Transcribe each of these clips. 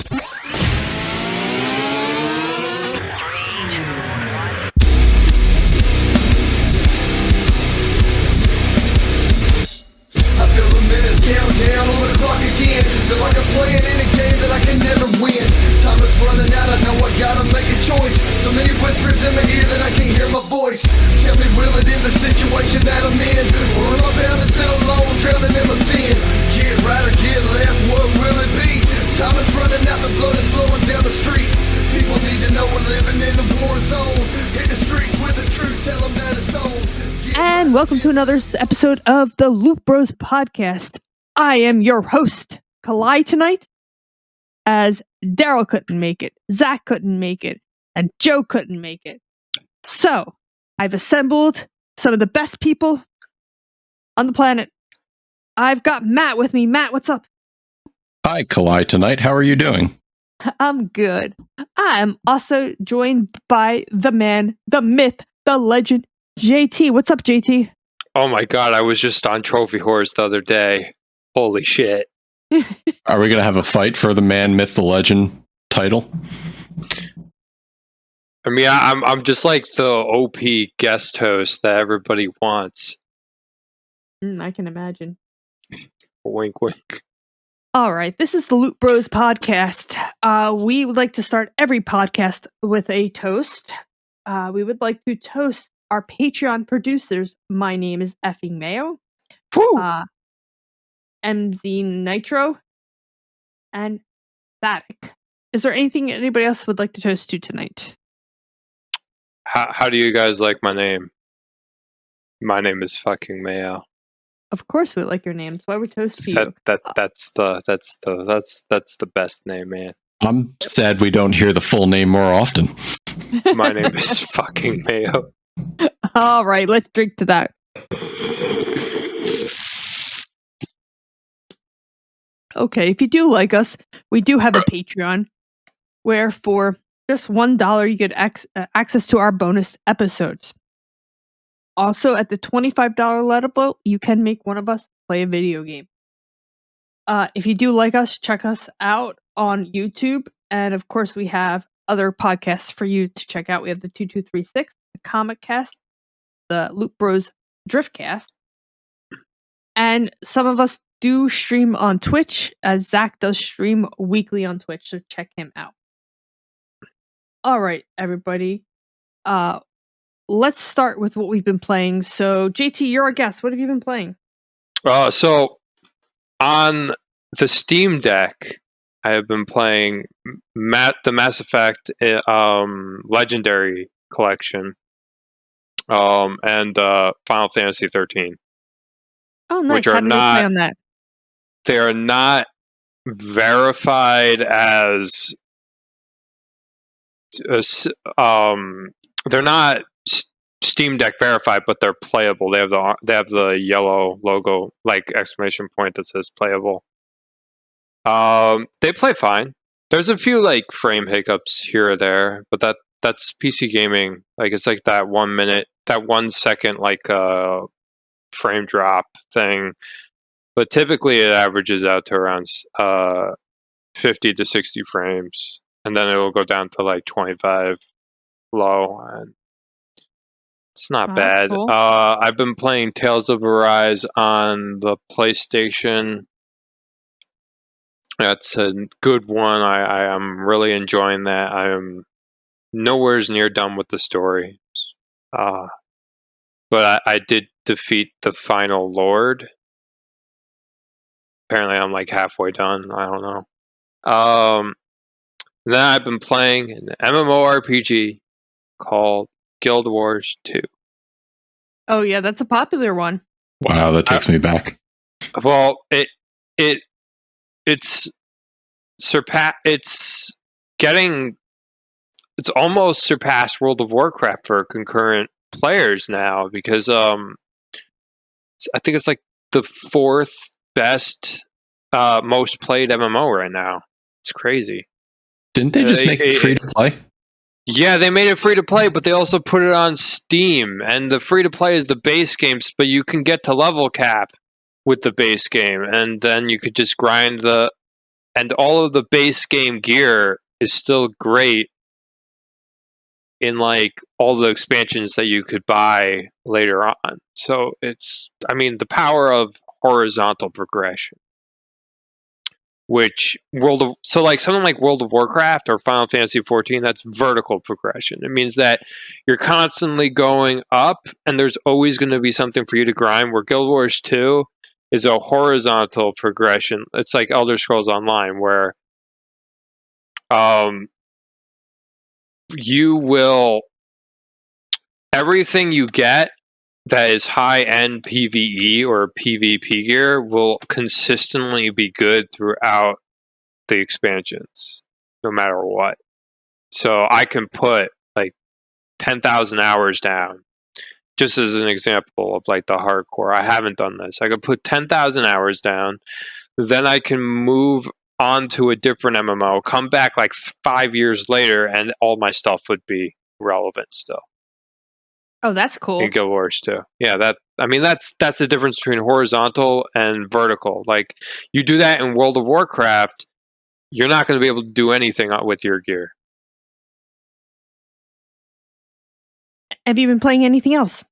Countdown on the clock again. Feel like I'm playing in a game that I can never win. Time is running out, I know I gotta make a choice. So many whispers in my ear that I can't hear my voice. Tell me, will it end the situation that I'm in? Or am I bound to sit alone, drowning in my sins? Get right or get left, what will it be? Time is running out, the blood is flowing down the streets. People need to know we're living in a war zone. Hit the streets with the truth, tell them that it's on. And welcome to another episode of the Loot Bros podcast. I am your host, Kalai, tonight, as Darrell couldn't make it, Zach couldn't make it, and Joe couldn't make it. So, I've assembled some of the best people on the planet. I've got Matt with me. Matt, what's up? Hi, Kalai, tonight. How are you doing? I'm good. I am also joined by the man, the myth, the legend, JT. What's up, JT? Oh my god, I was just on Trophy Horse the other day. Holy shit. Are we going to have a fight for the man, myth, the legend title? I mean, I'm just like the OP guest host that everybody wants. I can imagine. Wink, wink. All right, this is the Loot Bros podcast. We would like to start every podcast with a toast. We would like to toast our Patreon producers. My name is effing Mayo. MZ Nitro, and Static. Is there anything anybody else would like to toast to tonight? How do you guys like my name? My name is fucking Mayo. Of course we like your name. That's why we toast to you. That's the best name, man. I'm sad we don't hear the full name more often. My name is fucking Mayo. All right, let's drink to that. Okay, if you do like us, we do have a Patreon where for just $1 you get access to our bonus episodes. Also, at the $25 level, you can make one of us play a video game. If you do like us, check us out on YouTube. And of course, we have other podcasts for you to check out. We have the 2236, the Comic Cast, the Loot Bros Driftcast. And some of us do stream on Twitch, as Zach does stream weekly on Twitch, so check him out. All right, everybody. Let's start with what we've been playing. So, JT, you're our guest. What have you been playing? So, on the Steam Deck, I have been playing the Mass Effect Legendary Collection and Final Fantasy 13. Oh, nice. Which How are did they play on that? They are not verified as they're not Steam Deck verified, but they're playable. They have the yellow logo, like exclamation point, that says playable. They play fine. There's a few like frame hiccups here or there, but that's PC gaming. Like it's like that 1 second like frame drop thing. But typically it averages out to around 50 to 60 frames. And then it will go down to like 25 low. And it's not bad. Cool. I've been playing Tales of Arise on the PlayStation. That's a good one. I am really enjoying that. I am nowhere near done with the story. But I did defeat the final Lord. Apparently I'm like halfway done. I don't know. Then I've been playing an MMORPG called Guild Wars 2. Oh yeah, that's a popular one. Wow, that takes me back. Well, it's almost surpassed World of Warcraft for concurrent players now, because I think it's like the 4th best most played MMO right now. It's crazy. Didn't they just make it free to play? Yeah, they made it free to play, but they also put it on Steam. And the free to play is the base games, but you can get to level cap with the base game, and then you could just grind the and all of the base game gear is still great in like all the expansions that you could buy later on. So it's, I mean, the power of horizontal progression, which so like something like World of Warcraft or Final Fantasy 14, that's vertical progression. It means that you're constantly going up and there's always going to be something for you to grind, where Guild Wars 2 is a horizontal progression. It's like Elder Scrolls Online, where you will, everything you get that is high-end PvE or PvP gear will consistently be good throughout the expansions, no matter what. So I can put like 10,000 hours down, just as an example of like the hardcore. I haven't done this. I could put 10,000 hours down, then I can move on to a different MMO, come back like 5 years later, and all my stuff would be relevant still. Oh, that's cool. In Guild Wars 2. Yeah, that's the difference between horizontal and vertical. Like, you do that in World of Warcraft, you're not going to be able to do anything with your gear. Have you been playing anything else?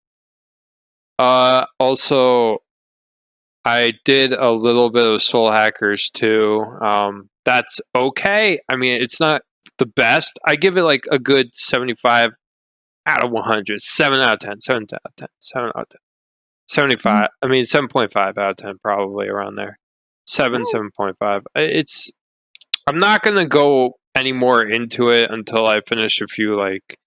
Also, I did a little bit of Soul Hackers too. That's okay. I mean, it's not the best. I give it like a good 75 out of 100, 7 out of 10, 7 out of 10, 7 out of 10, 75. I mean, 7.5 out of 10, probably around there. 7.5. I'm not going to go any more into it until I finish a few like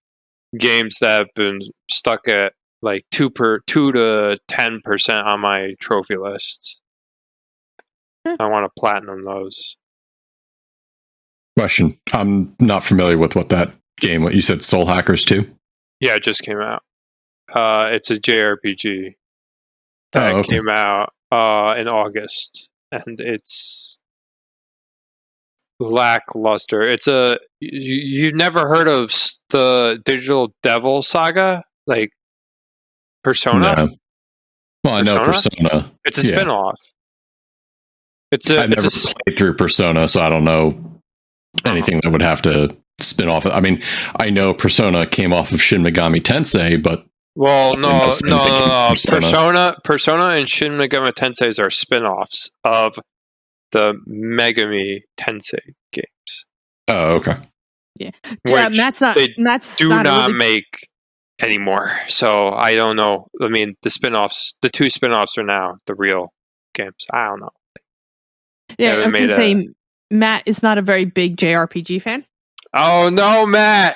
games that have been stuck at like 2 to 10% on my trophy list. I want to platinum those. Question. I'm not familiar with what that game, what you said, Soul Hackers 2? Yeah, it just came out. It's a JRPG that came out in August, and it's lackluster. It's you've never heard of the Digital Devil saga, like Persona? No. Well, I know Persona. It's a spin-off. I've never played through Persona, so I don't know anything that would have to spin off. I mean, I know Persona came off of Shin Megami Tensei, but no. Persona and Shin Megami Tensei are spin-offs of the Megami Tensei games. Oh, okay. Yeah, Matt's not. Matt's do not make anymore. So I don't know. I mean, the 2 spin-offs are now the real games. I don't know. Yeah, I was going to say, Matt is not a very big JRPG fan. Oh, no, Matt!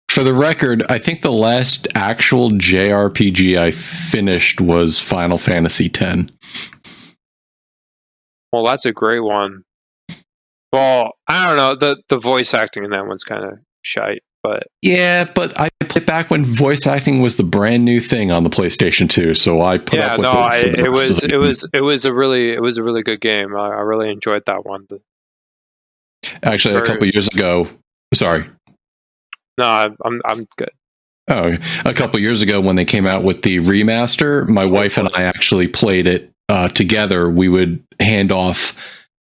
For the record, I think the last actual JRPG I finished was Final Fantasy X. Well, that's a great one. Well, I don't know. The voice acting in that one's kind of shite, but... Yeah, but I played back when voice acting was the brand new thing on the PlayStation 2, so I put up with it. It was a really good game. I really enjoyed that one. Actually, a couple years ago... Sorry. No, I'm good. Oh, a couple years ago when they came out with the remaster, my wife and I actually played it together. We would hand off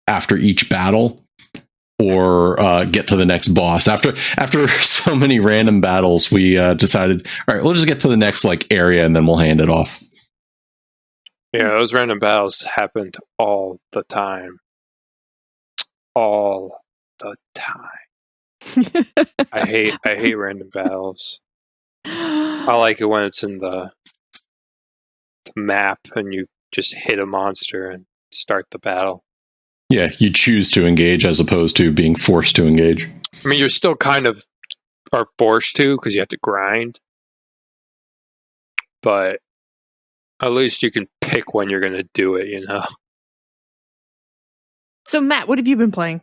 after each battle or get to the next boss. After so many random battles, we decided, all right, we'll just get to the next like area and then we'll hand it off. Yeah, those random battles happened all the time. All the time. I hate random battles. I like it when it's in the map and you just hit a monster and start the battle. Yeah, you choose to engage as opposed to being forced to engage. I mean, you're still kind of are forced to because you have to grind, but at least you can pick when you're going to do it, you know? So, Matt, what have you been playing?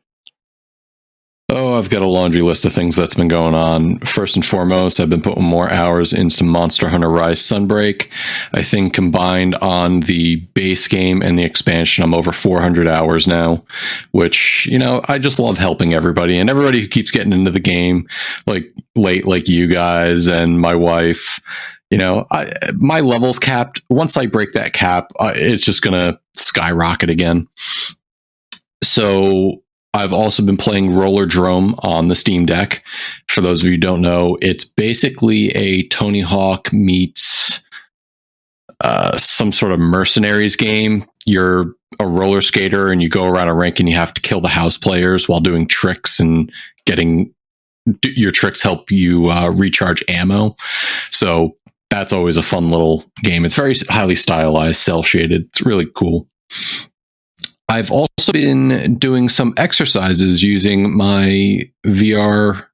Oh, I've got a laundry list of things that's been going on. First and foremost, I've been putting more hours into Monster Hunter Rise Sunbreak. I think combined on the base game and the expansion, I'm over 400 hours now, which, you know, I just love helping everybody and everybody who keeps getting into the game, like late, like you guys and my wife. You know, my level's capped. Once I break that cap, it's just going to skyrocket again. So I've also been playing Rollerdrome on the Steam Deck. For those of you who don't know, it's basically a Tony Hawk meets some sort of mercenaries game. You're a roller skater and you go around a rink and you have to kill the house players while doing tricks and getting your tricks help you recharge ammo. So that's always a fun little game. It's very highly stylized, cel shaded. It's really cool. I've also been doing some exercises using my VR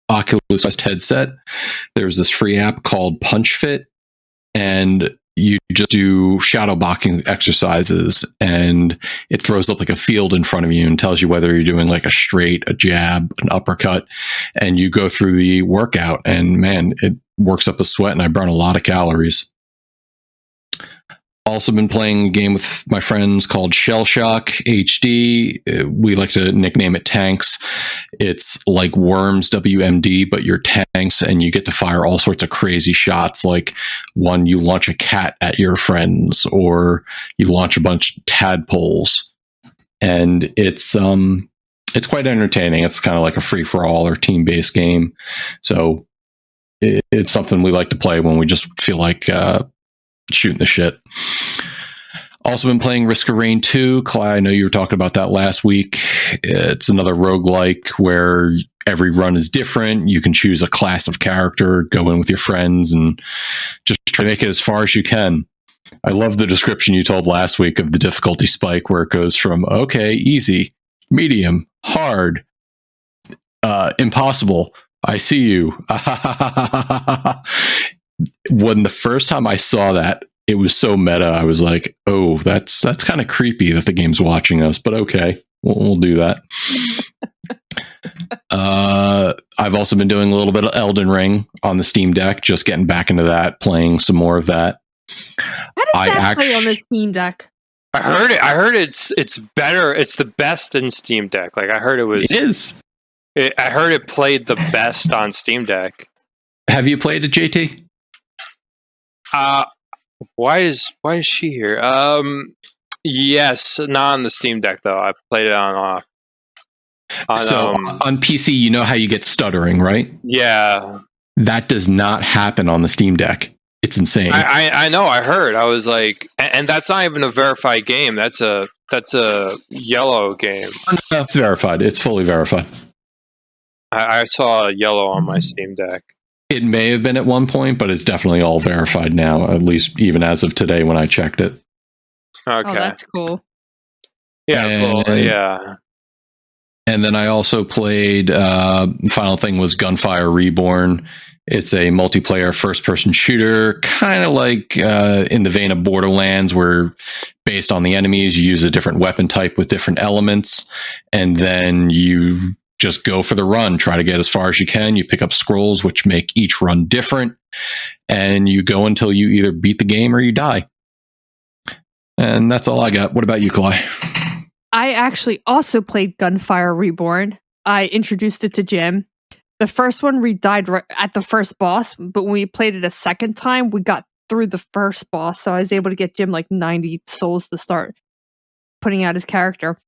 Oculus Quest headset. There's this free app called Punch Fit, and you just do shadow boxing exercises, and it throws up like a field in front of you and tells you whether you're doing like a straight, a jab, an uppercut, and you go through the workout, and man, it works up a sweat, and I burn a lot of calories. Also been playing a game with my friends called Shell Shock HD. We like to nickname it Tanks. It's like Worms WMD, but you're tanks, and you get to fire all sorts of crazy shots. Like one, you launch a cat at your friends, or you launch a bunch of tadpoles, and it's quite entertaining. It's kind of like a free for all or team based game, so it's something we like to play when we just feel like shooting the shit. Also been playing Risk of Rain 2. Kalai, I know you were talking about that last week. It's another roguelike where every run is different. You can choose a class of character, go in with your friends, and just try to make it as far as you can. I love the description you told last week of the difficulty spike where it goes from, okay, easy, medium, hard, impossible, I see you. When the first time I saw that, it was so meta. I was like, "Oh, that's kind of creepy that the game's watching us." But okay, we'll do that. I've also been doing a little bit of Elden Ring on the Steam Deck, just getting back into that, playing some more of that. How does that play on the Steam Deck? I heard it's better. It's the best in Steam Deck. Like I heard it was. It is. I heard it played the best on Steam Deck. Have you played it, JT? Why is she here? Yes, not on the Steam Deck though. I played it on PC, you know how you get stuttering, right? Yeah. That does not happen on the Steam Deck. It's insane. I know. I heard. I was like, and that's not even a verified game. That's a yellow game. No, it's verified. It's fully verified. I saw yellow on my Steam Deck. It may have been at one point, but it's definitely all verified now, at least even as of today when I checked it. Okay. Oh, that's cool. Yeah, cool. Yeah. And then I also played, final thing was Gunfire Reborn. It's a multiplayer first-person shooter, kind of like in the vein of Borderlands, where based on the enemies, you use a different weapon type with different elements, and then you just go for the run, try to get as far as you can. You pick up scrolls, which make each run different, and you go until you either beat the game or you die. And that's all I got. What about you, Kalai? I actually also played Gunfire Reborn. I introduced it to Jim. The first one, we died right at the first boss, but when we played it a second time, we got through the first boss, so I was able to get Jim like 90 souls to start putting out his character.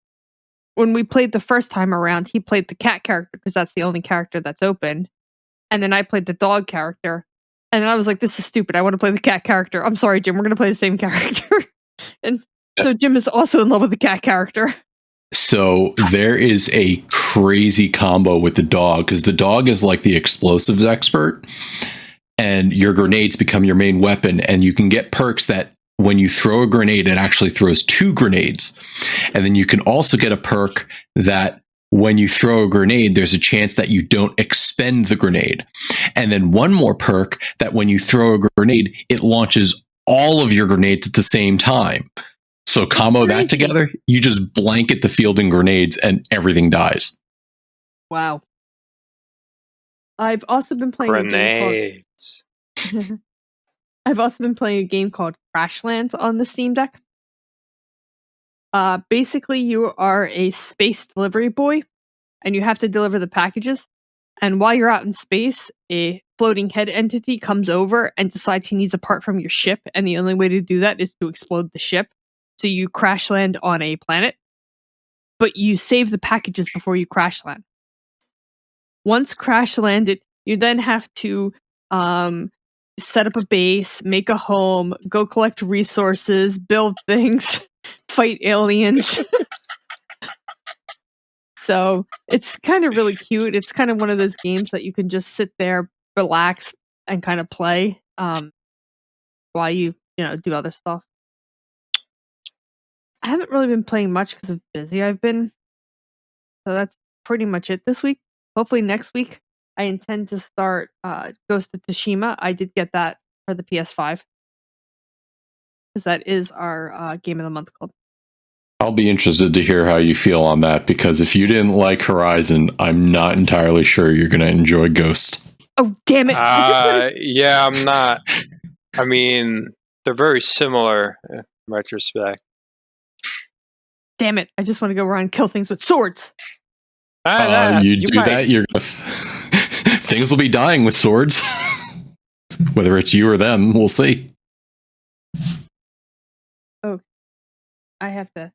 When we played the first time around, he played the cat character because that's the only character that's open. And then I played the dog character. And then I was like, this is stupid. I want to play the cat character. I'm sorry, Jim. We're going to play the same character. And so Jim is also in love with the cat character. So there is a crazy combo with the dog, because the dog is like the explosives expert, and your grenades become your main weapon. And you can get perks that when you throw a grenade, it actually throws 2 grenades. And then you can also get a perk that when you throw a grenade, there's a chance that you don't expend the grenade. And then one more perk that when you throw a grenade, it launches all of your grenades at the same time. So combo that together, you just blanket the field in grenades and everything dies. Wow. I've also been playing Grenades. I've also been playing a game called Crashlands on the Steam Deck. Basically, you are a space delivery boy, and you have to deliver the packages. And while you're out in space, a floating head entity comes over and decides he needs a part from your ship, and the only way to do that is to explode the ship. So you crash land on a planet. but you save the packages before you crash land. Once crash landed, you then have to set up a base, make a home, go collect resources, build things, fight aliens. So it's kind of really cute. It's kind of one of those games that you can just sit there, relax, and kind of play while you do other stuff. I haven't really been playing much because of busy I've been. So that's pretty much it this week. Hopefully next week I intend to start Ghost of Tsushima. I did get that for the PS5. Because that is our Game of the Month club. I'll be interested to hear how you feel on that, because if you didn't like Horizon, I'm not entirely sure you're going to enjoy Ghost. Oh, damn it. Yeah, I'm not. I mean, they're very similar in retrospect. Damn it. I just want to go around and kill things with swords. You do right. that, you're gonna things will be dying with swords. Whether it's you or them, we'll see. Oh, I have to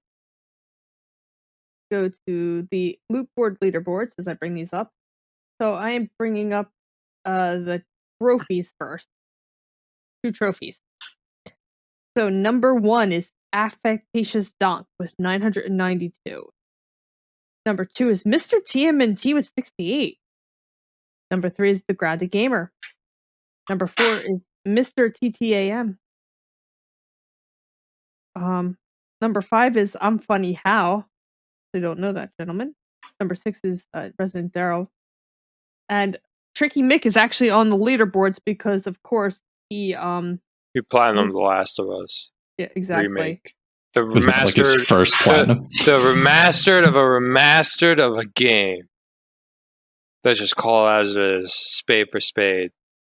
go to the loot board leaderboards as I bring these up. So I am bringing up the trophies first. 2 trophies. So number 1 is Affectatious Donk with 992. Number 2 is Mr. TMNT with 68. Number 3 is The Grounded Gamer. Number 4 is Mr. TTAM. Number 5 is I'm Funny How. I don't know that gentleman. Number 6 is Resident Darrell. And Tricky Mick is actually on the leaderboards because, of course, he platinum The Last of Us. Yeah, exactly. Remake. The Was that like his first platinum? The remastered of a remastered of a game. Let's just call it as it is, spade for spade.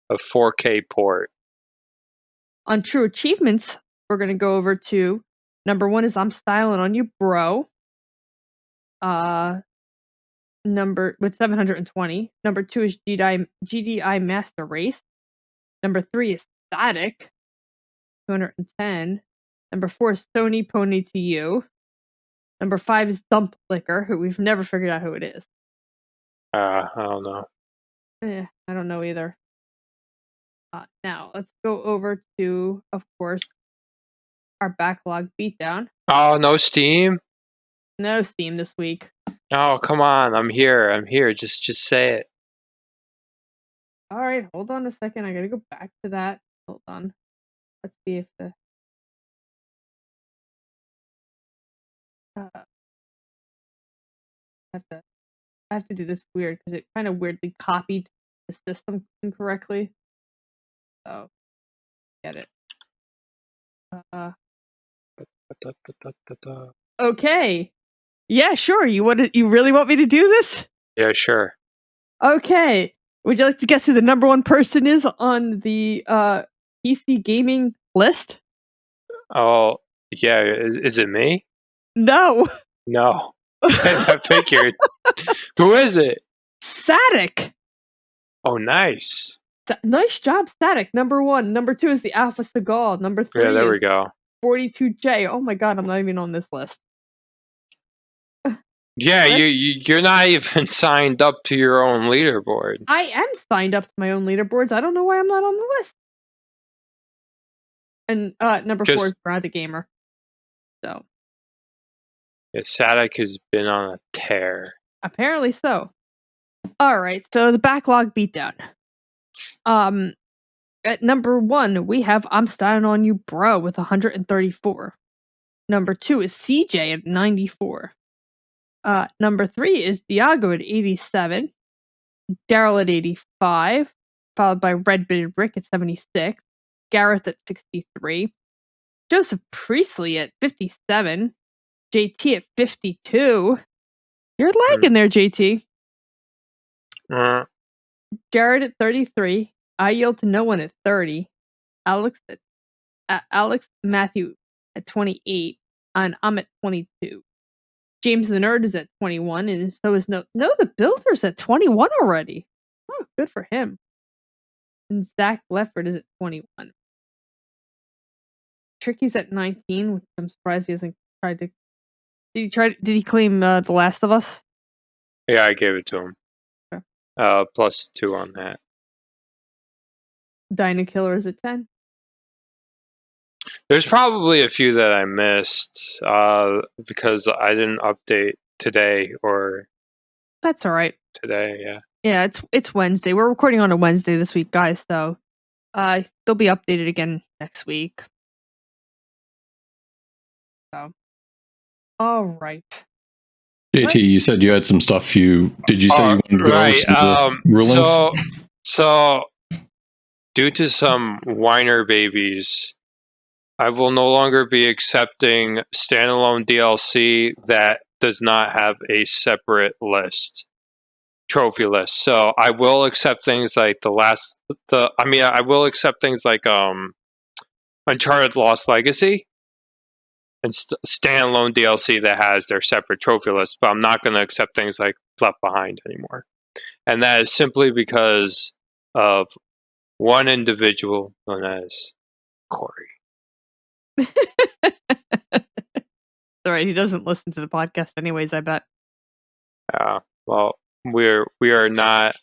A 4K port. On True Achievements, we're going to go over to number 1 is I'm Styling on You, Bro. Number with 720. Number 2 is GDI Master Race. Number 3 is Static, 210. Number 4 is Sony Pony to You. Number 5 is Dump Liquor, who we've never figured out who it is. I don't know. I don't know either. Now, let's go over to, of course, our backlog beatdown. Oh, no Steam? No Steam this week. Oh, come on. I'm here. Just say it. All right, hold on a second. I gotta go back to that. Hold on. Let's see if the... I have to do this weird because it kind of weirdly copied the system incorrectly. So, get it. Okay. Yeah, sure. You really want me to do this? Yeah, sure. Okay. Would you like to guess who the number 1 person is on the PC gaming list? Oh, yeah. Is it me? No. No. I figured. Who is it? Static. Oh, nice. Nice job, Static. Number 1. Number 2 is the Alpha Seagal. Number 3 Yeah, there we is go. 42J. Oh my god, I'm not even on this list. Yeah, you're not even signed up to your own leaderboard. I am signed up to my own leaderboards. I don't know why I'm not on the list. And number 4 is Brad the Gamer. So. Yeah, Static has been on a tear. Apparently so. Alright, so the backlog beatdown. At number 1, we have I'm Styling on You, Bro with 134. Number 2 is CJ at 94. Number 3 is Diago at 87. Darrell at 85. Followed by Red Bitted Rick at 76. Gareth at 63. Joseph Priestley at 57. JT at 52. You're lagging there, JT. Jared at 33. I Yield to No One at 30. Alex Matthew at 28. And I'm at 22. James the Nerd is at 21, and so is No the Builder's at 21 already. Oh, good for him. And Zach Lefford is at 21. Tricky's at 19, which I'm surprised he hasn't tried to Did he claim The Last of Us? Yeah, I gave it to him. Okay. +2 on that. Dino Killer is at 10. There's probably a few that I missed because I didn't update today or That's all right. today. Yeah. Yeah, it's Wednesday. We're recording on a Wednesday this week, guys. So, they'll be updated again next week. So, all right. JT, you said you had some stuff. Did you say you wanted to go over some of the rulings? So, due to some whiner babies, I will no longer be accepting standalone DLC that does not have a separate trophy list. So I will accept things like I will accept things like Uncharted Lost Legacy and standalone DLC that has their separate trophy list, but I'm not going to accept things like Left Behind anymore. And that is simply because of one individual known as Corey. All right, he doesn't listen to the podcast anyways, I bet. Well, we are not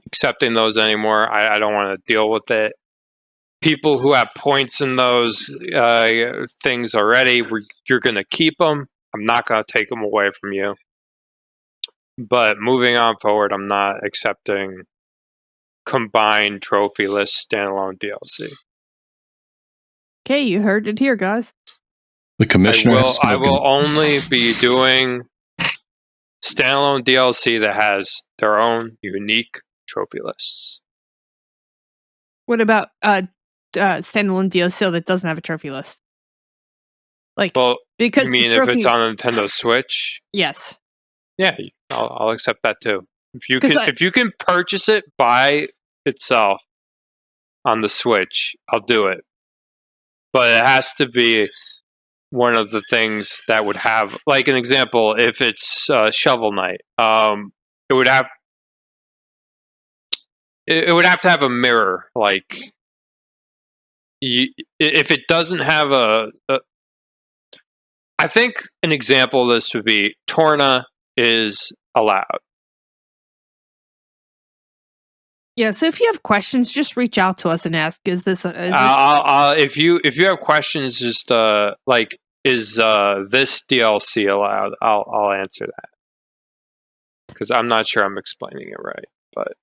accepting those anymore. I don't want to deal with it. People who have points in those things already, you're going to keep them. I'm not going to take them away from you. But moving on forward, I'm not accepting combined trophy list standalone DLC. Okay, you heard it here, guys. The commissioner. I will only be doing standalone DLC that has their own unique trophy lists. What about standalone DLC that doesn't have a trophy list? Because you mean if it's on a Nintendo Switch? Yes. Yeah, I'll accept that too. If you can purchase it by itself on the Switch, I'll do it. But it has to be one of the things that would have, like an example, if it's Shovel Knight, it would have to have a mirror. Like, if it doesn't have I think an example of this would be Torna is allowed. Yeah, so if you have questions, just reach out to us and ask. If you have questions, just is this DLC allowed? I'll answer that because I'm not sure I'm explaining it right, but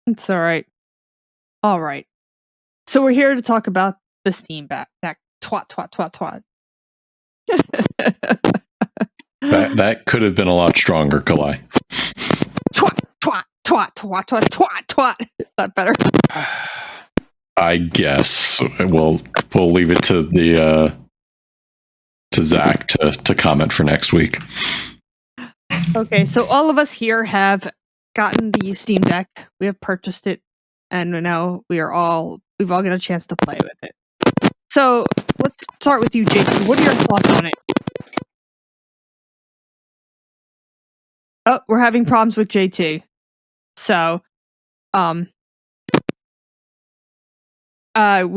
it's all right. All right. So we're here to talk about the Steam back. Twat. That could have been a lot stronger, Kalai. Twat. Is that better? I guess we'll leave it to Zach to comment for next week. Okay, so all of us here have gotten the Steam Deck. We have purchased it, and now we've all got a chance to play with it. So let's start with you, JT. What are your thoughts on it? Oh, we're having problems with JT. So, we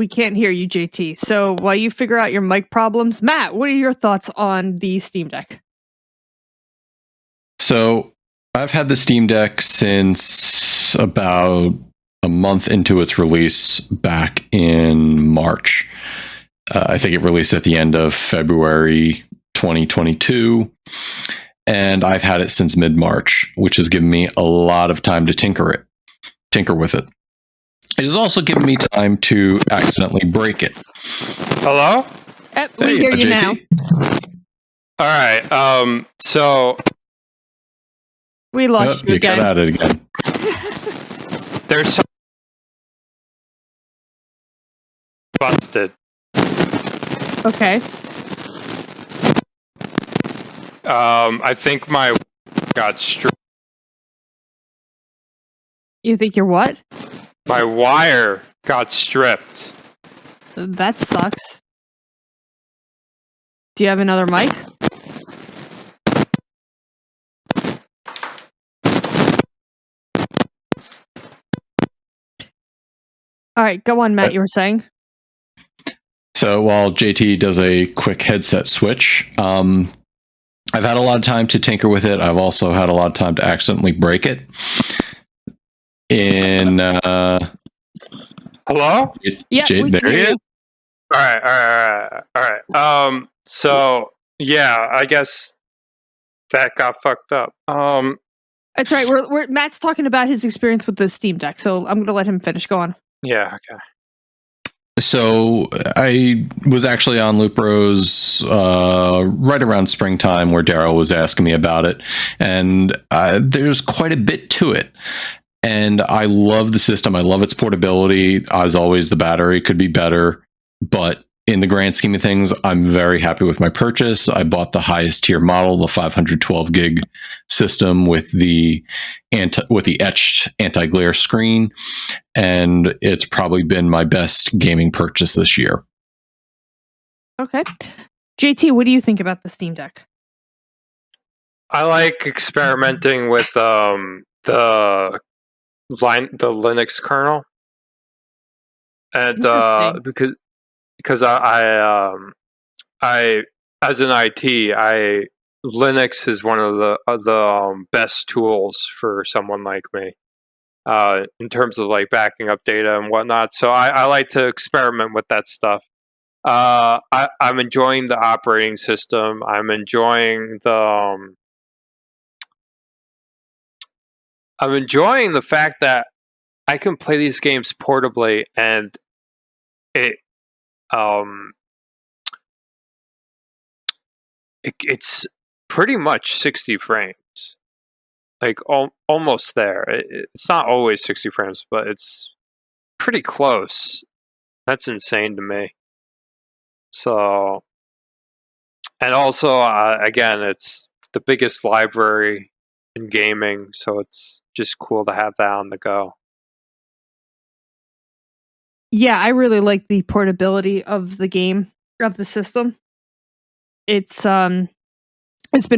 can't hear you, JT. So while you figure out your mic problems, Matt, what are your thoughts on the Steam Deck? So I've had the Steam Deck since about a month into its release back in March. I think it released at the end of February 2022. And I've had it since mid-March, which has given me a lot of time to tinker with it. It has also given me time to accidentally break it. Hello? We hear you JT? now. All right. So we lost you again. Got at it again. There's some busted. Okay. I think my got stripped. You think you're what? My wire got stripped. That sucks. Do you have another mic? All right, go on, Matt. You were saying? So while JT does a quick headset switch, I've had a lot of time to tinker with it. I've also had a lot of time to accidentally break it. Hello? Yeah, we can there he hear is. you. All right. So yeah, I guess that got fucked up. That's right. We're Matt's talking about his experience with the Steam Deck, so I'm gonna let him finish. Go on. Yeah, okay. So I was actually on Loop Rose right around springtime where Darrell was asking me about it, and there's quite a bit to it. And I love the system. I love its portability. As always, the battery could be better, but in the grand scheme of things, I'm very happy with my purchase. I bought the highest tier model, the 512 gig system with the etched anti-glare screen, and it's probably been my best gaming purchase this year. Okay, JT, what do you think about the Steam Deck? I like experimenting with the Linux kernel, and because I as an IT, Linux is one of the best tools for someone like me in terms of like backing up data and whatnot. So I like to experiment with that stuff. I'm enjoying the operating system. I'm enjoying the fact that I can play these games portably, and it's pretty much 60 frames, like almost there. It's not always 60 frames, but it's pretty close. That's insane to me. So, and also again, it's the biggest library in gaming, so it's just cool to have that on the go. Yeah, I really like the portability of the game, of the system. It's been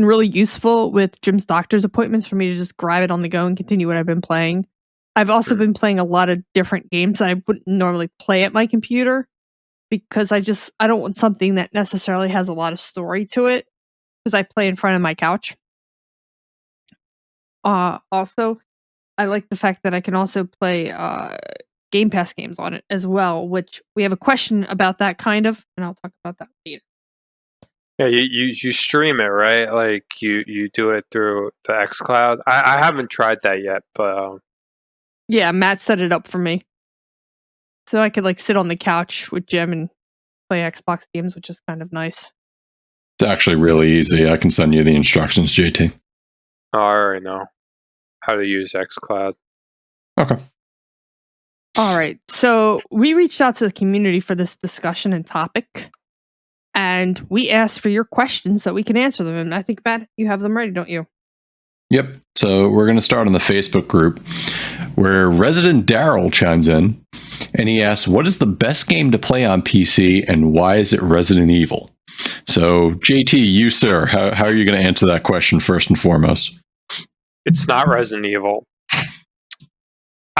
really useful with Jim's doctor's appointments for me to just grab it on the go and continue what I've been playing. I've also been playing a lot of different games that I wouldn't normally play at my computer because I don't want something that necessarily has a lot of story to it because I play in front of my couch. Also, I like the fact that I can also play Game Pass games on it as well, which we have a question about that kind of, and I'll talk about that later. Yeah, you stream it, right? Like you do it through the xCloud. I haven't tried that yet, but yeah, Matt set it up for me, so I could like sit on the couch with Jim and play Xbox games, which is kind of nice. It's actually really easy. I can send you the instructions, JT. I already know how to use xCloud. Okay. All right, so we reached out to the community for this discussion and topic, and we asked for your questions so we can answer them. And I think, Matt, you have them ready, don't you? Yep. So we're going to start on the Facebook group where resident Darrell chimes in, and he asks, what is the best game to play on PC and why is it Resident Evil? So JT, you, sir, how are you going to answer that question first and foremost? It's not Resident Evil.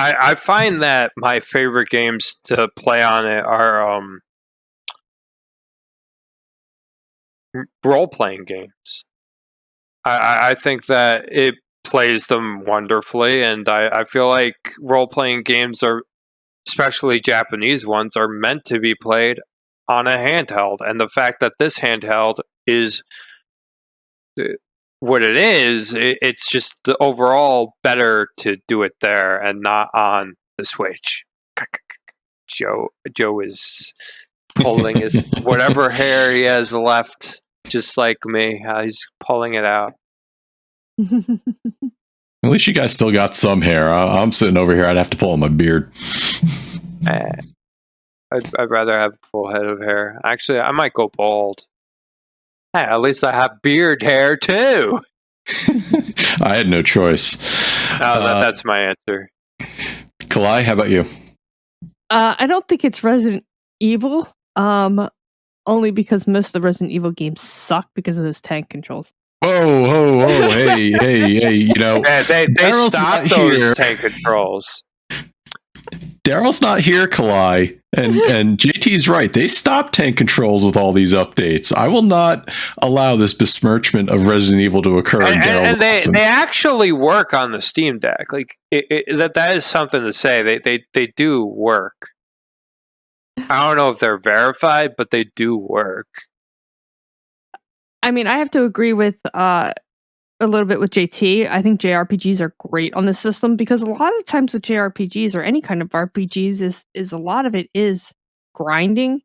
I find that my favorite games to play on it are role-playing games. I think that it plays them wonderfully, and I feel like role-playing games are, especially Japanese ones, are meant to be played on a handheld. And the fact that this handheld is what it is, it's just the overall better to do it there and not on the Switch. Joe is pulling his whatever hair he has left, just like me. He's pulling it out. At least you guys still got some hair. I'm sitting over here. I'd have to pull on my beard. I'd rather have a full head of hair. Actually, I might go bald. Hey, at least I have beard hair too. I had no choice. That's my answer. Kalai, how about you? I don't think it's Resident Evil. Only because most of the Resident Evil games suck because of those tank controls. Whoa, hey, you know. They stopped those tank controls. Darrell's not here, Kalai, and JT's right. They stopped tank controls with all these updates. I will not allow this besmirchment of Resident Evil to occur. And they actually work on the Steam Deck. Like that is something to say. They do work. I don't know if they're verified, but they do work. I mean, I have to agree with a little bit with JT. I think JRPGs are great on this system because a lot of times with JRPGs or any kind of RPGs is a lot of it is grinding,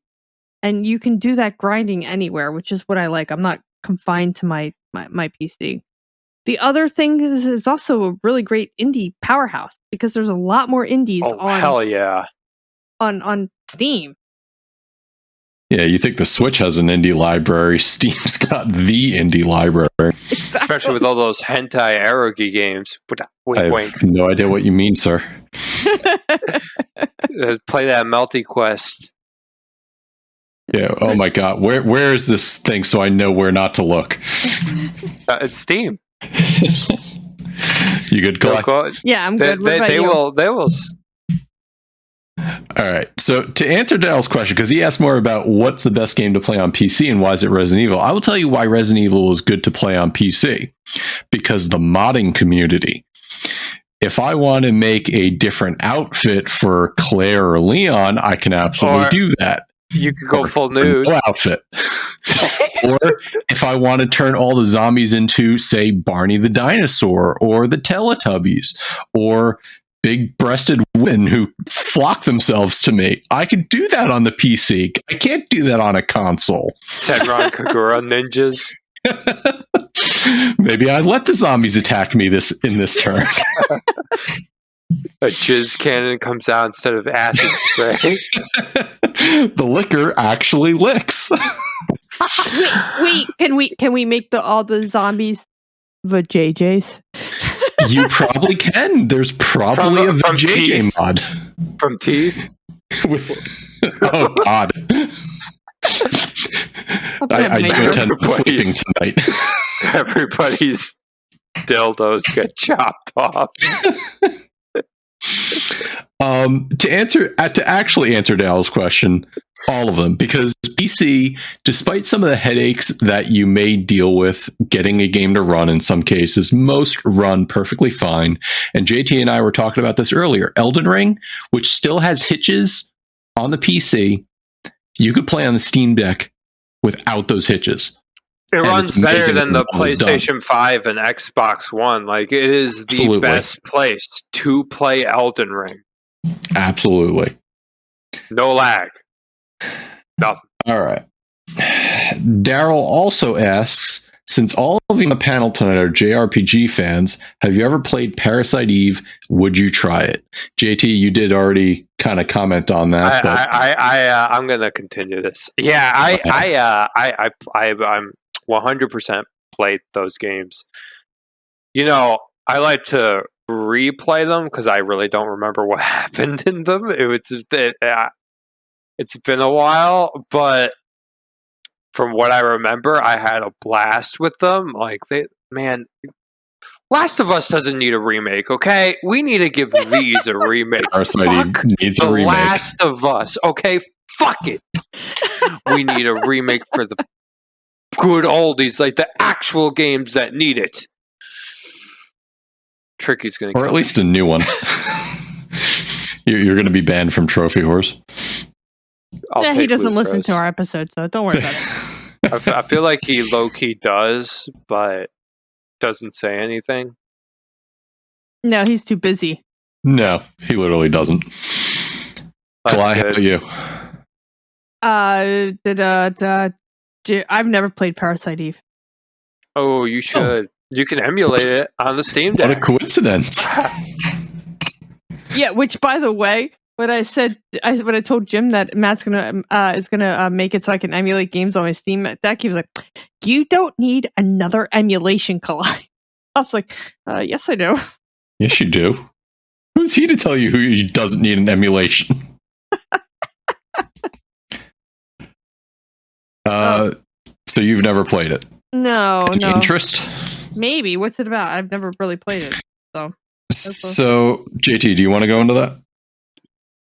and you can do that grinding anywhere, which is what I like. I'm not confined to my PC. The other thing is also a really great indie powerhouse because there's a lot more indies on hell yeah on Steam. Yeah, you think the Switch has an indie library. Steam's got the indie library. Especially with all those hentai eroge games. I have no idea what you mean, sir. Play that Melty Quest. Yeah. Oh my God. Where is this thing so I know where not to look? It's Steam. You good, Kalai? Yeah, I'm good. They will. All right. So to answer Darrell's question, because he asked more about what's the best game to play on PC and why is it Resident Evil, I will tell you why Resident Evil is good to play on PC. Because the modding community. If I want to make a different outfit for Claire or Leon, I can absolutely do that. You could go full nude. No outfit. Or if I want to turn all the zombies into, say, Barney the dinosaur or the Teletubbies or big-breasted women who flock themselves to me, I could do that on the PC. I can't do that on a console. Senran Kagura ninjas. Maybe I'd let the zombies attack me in this turn. A jizz cannon comes out instead of acid spray. The liquor actually licks. Wait, can we make all the zombies JJs? You probably can. There's probably a JJ mod. From teeth? Oh, God. I do intend on sleeping tonight. Everybody's dildos get chopped off. To actually answer Darrell's question, all of them, because PC, despite some of the headaches that you may deal with getting a game to run in some cases, most run perfectly fine. And JT and I were talking about this earlier. Elden Ring, which still has hitches on the PC, you could play on the Steam Deck without those hitches. It runs better than the PlayStation 5 and Xbox One. Like, it is the best place to play Elden Ring. Absolutely. No lag. Nothing. All right. Darrell also asks, since all of you on the panel tonight are JRPG fans, have you ever played Parasite Eve? Would you try it? JT, you did already kind of comment on that. I'm going to continue this. Yeah, I'm 100% played those games. You know, I like to replay them because I really don't remember what happened in them. It's been a while, but from what I remember, I had a blast with them. Like, Last of Us doesn't need a remake, okay? We need to give these a remake. Fuck needs a remake. Last of Us, okay? Fuck it. We need a remake for the good oldies, like the actual games that need it. Tricky's gonna, or at least a new one. You're going to be banned from Trophy Horse. He doesn't listen to our episode, so don't worry about it. I feel like he low-key does, but doesn't say anything. No, he's too busy. No, he literally doesn't. Kalai, how about you? I've never played Parasite Eve. Oh, you should. You can emulate it on the Steam Deck. What a coincidence. Yeah, which, by the way, when I told Jim that Matt's is gonna make it so I can emulate games on my Steam Deck, he was like, "You don't need another emulation, Kalai." I was like, "Yes, I do." Yes, you do. Who's he to tell you who doesn't need an emulation? So you've never played it? No. Any interest? Maybe. What's it about? I've never really played it. So, JT, do you want to go into that?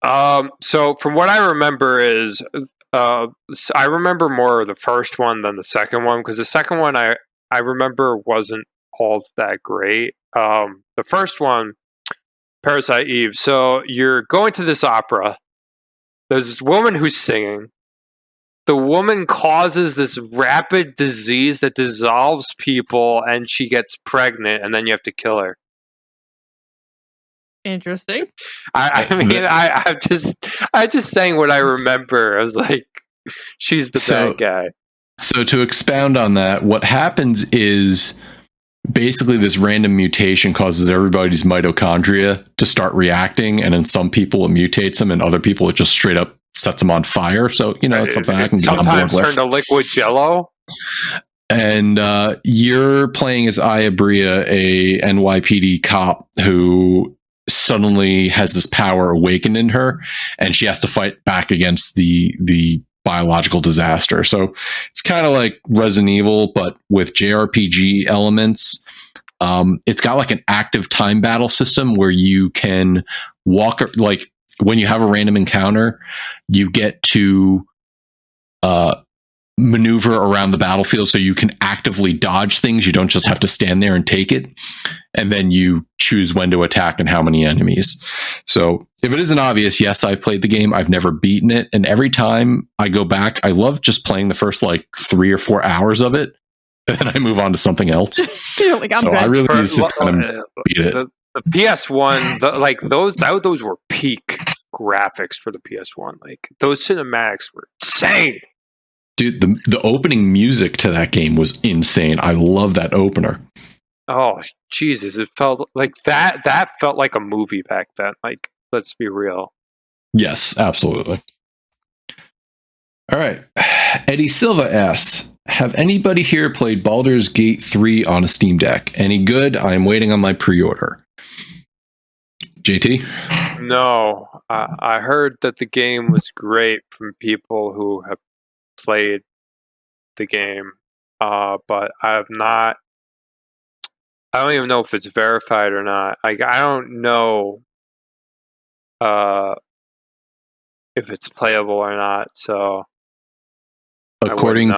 So from what I remember is, I remember more of the first one than the second one, because the second one I remember wasn't all that great. The first one, Parasite Eve. So you're going to this opera. There's this woman who's singing. The woman causes this rapid disease that dissolves people, and she gets pregnant, and then you have to kill her. Interesting. I'm just saying what I remember. I was like, she's the bad guy. So to expound on that, what happens is basically this random mutation causes everybody's mitochondria to start reacting, and in some people it mutates them, and other people it just straight up sets them on fire. So it's something I can get on board sometimes with. turn to liquid jello. And you're playing as Aya Bria, a NYPD cop who suddenly has this power awakened in her, and she has to fight back against the biological disaster. So it's kind of like Resident Evil, but with JRPG elements. It's got like an active time battle system where you can walk, like when you have a random encounter, you get to maneuver around the battlefield, so you can actively dodge things. You don't just have to stand there and take it, and then you choose when to attack and how many enemies. So if it isn't obvious, yes, I've played the game. I've never beaten it, and every time I go back, I love just playing the first like 3 or 4 hours of it, and then I move on to something else. Like, so I really need to sit down and beat it. The PS1, like those were peak graphics for the PS1. Like those cinematics were insane. Dude, the opening music to that game was insane. I love that opener. Oh, Jesus. It felt like that felt like a movie back then. Like, let's be real. Yes, absolutely. All right. Eddie Silva asks, have anybody here played Baldur's Gate 3 on a Steam Deck? Any good? I'm waiting on my pre-order. JT? No. I heard that the game was great from people who have played the game, but I have not. I don't even know if it's verified or not. Like, I don't know if it's playable or not. So, according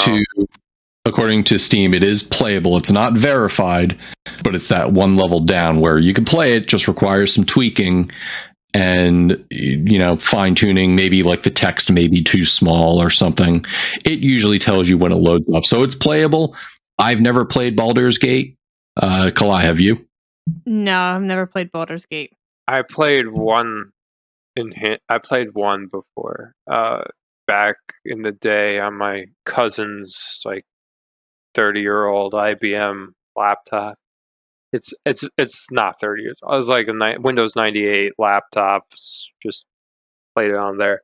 to Steam, it is playable. It's not verified, but it's that one level down where you can play it. Just requires some tweaking and fine tuning. Maybe like the text may be too small or something. It usually tells you when it loads up, so it's playable. I've never played Baldur's Gate. Kalai, have you? No, I've never played Baldur's Gate. I played one before, back in the day on my cousin's like 30-year-old IBM laptop. It's not 30 years. I was like a Windows 98 laptop. Just played it on there.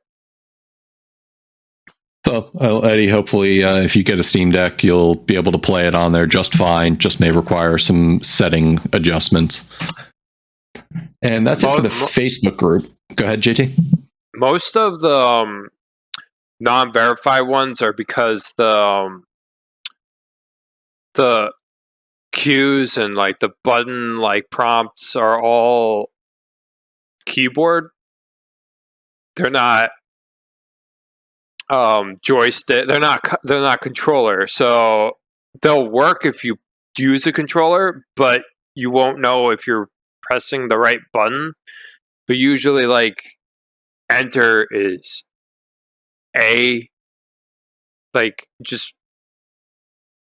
So, Eddie, hopefully, if you get a Steam Deck, you'll be able to play it on there just fine. Just may require some setting adjustments. And that's it for the Facebook group. Go ahead, JT. Most of the non-verified ones are because the cues and like the button like prompts are all keyboard. They're not joystick. They're not controller. So they'll work if you use a controller, but you won't know if you're pressing the right button. But usually, like, enter is A. Like, just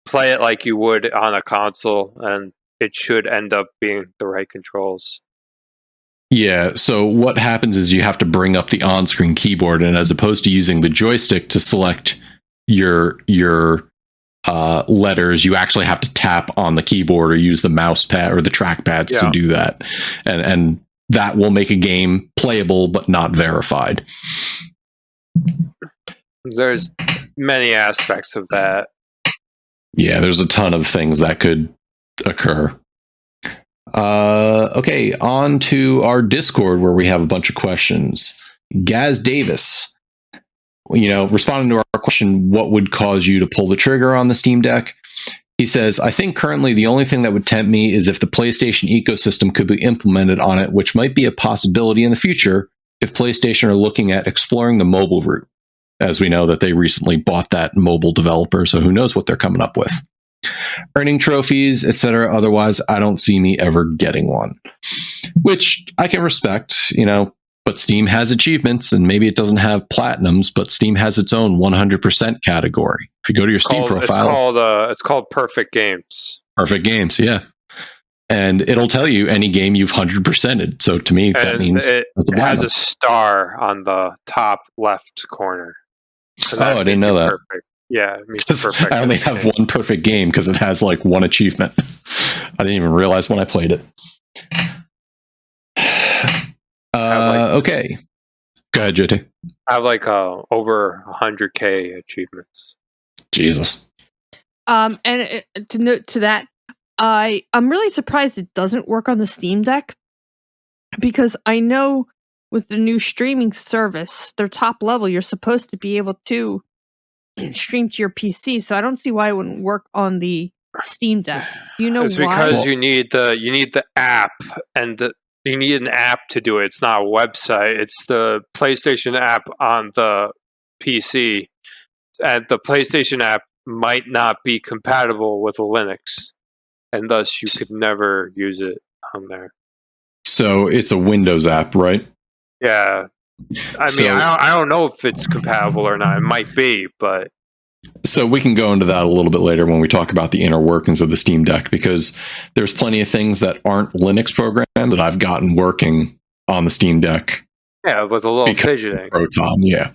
play it like you would on a console, and it should end up being the right controls. Yeah, so what happens is you have to bring up the on-screen keyboard, and as opposed to using the joystick to select your letters, you actually have to tap on the keyboard or use the mouse pad or the trackpads to do that. And that will make a game playable but not verified. There's many aspects of that. Yeah, there's a ton of things that could occur. Okay, on to our Discord where we have a bunch of questions. Gaz Davis, responding to our question, what would cause you to pull the trigger on the Steam Deck? He says, I think currently the only thing that would tempt me is if the PlayStation ecosystem could be implemented on it, which might be a possibility in the future, if PlayStation are looking at exploring the mobile route, as we know that they recently bought that mobile developer, so who knows what they're coming up with. Earning trophies, etc. Otherwise, I don't see me ever getting one, which I can respect, but Steam has achievements, and maybe it doesn't have platinums, but Steam has its own 100% category. If you go to your Steam profile, it's called Perfect Games. Perfect Games, yeah. And it'll tell you any game you've 100%ed. So to me, that means it has a star on the top left corner. Oh, I didn't know that. Perfect. Yeah, it means perfect. I only have one perfect game because it has like one achievement. I didn't even realize when I played it. Okay. Go ahead, JT. I have like over 100K achievements. Jesus. And to note to that, I'm really surprised it doesn't work on the Steam Deck, because I know with the new streaming service, their top level, you're supposed to be able to stream to your PC. So I don't see why it wouldn't work on the Steam Deck. Do you know why? It's because you need the app, and you need an app to do it. It's not a website. It's the PlayStation app on the PC, and the PlayStation app might not be compatible with Linux, and thus you could never use it on there. So it's a Windows app, right? Yeah. I don't know if it's compatible or not. It might be, but... So we can go into that a little bit later when we talk about the inner workings of the Steam Deck, because there's plenty of things that aren't Linux programs that I've gotten working on the Steam Deck. Yeah, with a little fidgeting. Proton, yeah.